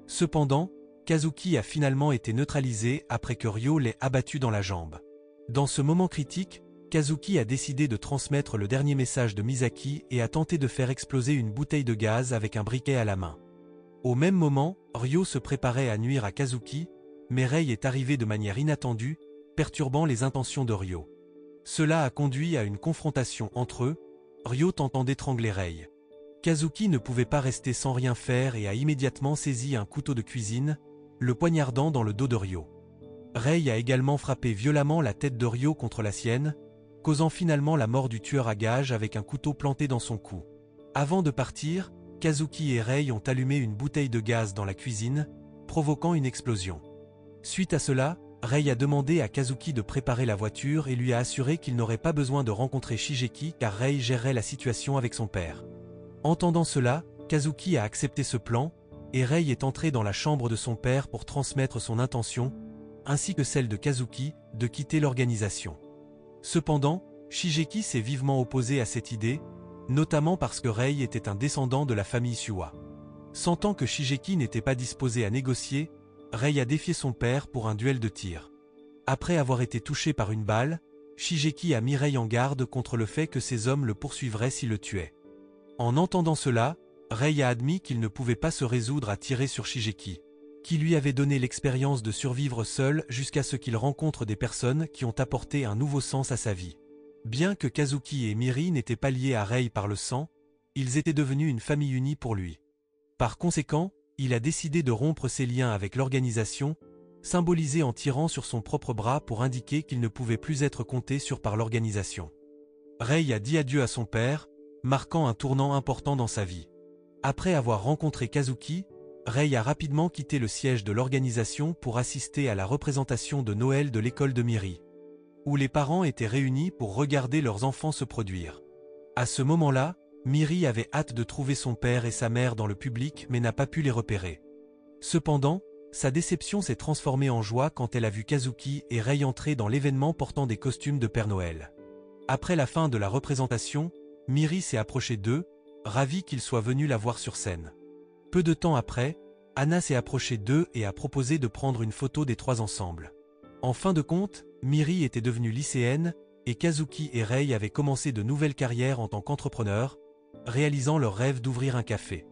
Cependant, Kazuki a finalement été neutralisé après que Ryo l'ait abattu dans la jambe. Dans ce moment critique, Kazuki a décidé de transmettre le dernier message de Misaki et a tenté de faire exploser une bouteille de gaz avec un briquet à la main. Au même moment, Ryo se préparait à nuire à Kazuki, mais Rei est arrivé de manière inattendue, perturbant les intentions de Ryo. Cela a conduit à une confrontation entre eux, Ryo tentant d'étrangler Rei. Kazuki ne pouvait pas rester sans rien faire et a immédiatement saisi un couteau de cuisine, le poignardant dans le dos de Ryo. Rei a également frappé violemment la tête de Ryo contre la sienne, causant finalement la mort du tueur à gages avec un couteau planté dans son cou. Avant de partir, Kazuki et Rei ont allumé une bouteille de gaz dans la cuisine, provoquant une explosion. Suite à cela, Rei a demandé à Kazuki de préparer la voiture et lui a assuré qu'il n'aurait pas besoin de rencontrer Shigeki car Rei gérerait la situation avec son père. Entendant cela, Kazuki a accepté ce plan, et Rei est entré dans la chambre de son père pour transmettre son intention, ainsi que celle de Kazuki, de quitter l'organisation. Cependant, Shigeki s'est vivement opposé à cette idée, notamment parce que Rei était un descendant de la famille Suwa. Sentant que Shigeki n'était pas disposé à négocier, Rei a défié son père pour un duel de tir. Après avoir été touché par une balle, Shigeki a mis Rei en garde contre le fait que ses hommes le poursuivraient s'il le tuait. En entendant cela, Rei a admis qu'il ne pouvait pas se résoudre à tirer sur Shigeki, qui lui avait donné l'expérience de survivre seul jusqu'à ce qu'il rencontre des personnes qui ont apporté un nouveau sens à sa vie. Bien que Kazuki et Miri n'étaient pas liés à Rei par le sang, ils étaient devenus une famille unie pour lui. Par conséquent, il a décidé de rompre ses liens avec l'organisation, symbolisé en tirant sur son propre bras pour indiquer qu'il ne pouvait plus être compté sur par l'organisation. Rei a dit adieu à son père, marquant un tournant important dans sa vie. Après avoir rencontré Kazuki, Rei a rapidement quitté le siège de l'organisation pour assister à la représentation de Noël de l'école de Miri, où les parents étaient réunis pour regarder leurs enfants se produire. À ce moment-là, Miri avait hâte de trouver son père et sa mère dans le public mais n'a pas pu les repérer. Cependant, Sa déception s'est transformée en joie quand elle a vu Kazuki et Rei entrer dans l'événement portant des costumes de Père Noël. Après la fin de la représentation, Miri s'est approchée d'eux, ravie qu'ils soient venus la voir sur scène. Peu de temps après, Anna s'est approchée d'eux et a proposé de prendre une photo des trois ensemble. En fin de compte, Miri était devenue lycéenne, et Kazuki et Rei avaient commencé de nouvelles carrières en tant qu'entrepreneurs, réalisant leur rêve d'ouvrir un café.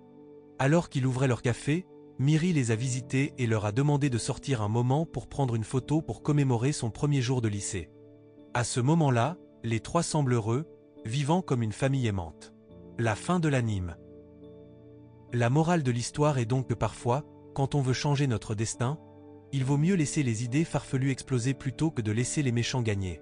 Alors qu'ils ouvraient leur café, Miri les a visités et leur a demandé de sortir un moment pour prendre une photo pour commémorer son premier jour de lycée. À ce moment-là, les trois semblent heureux, vivant comme une famille aimante. La fin de l'anime. La morale de l'histoire est donc que parfois, quand on veut changer notre destin, il vaut mieux laisser les idées farfelues exploser plutôt que de laisser les méchants gagner.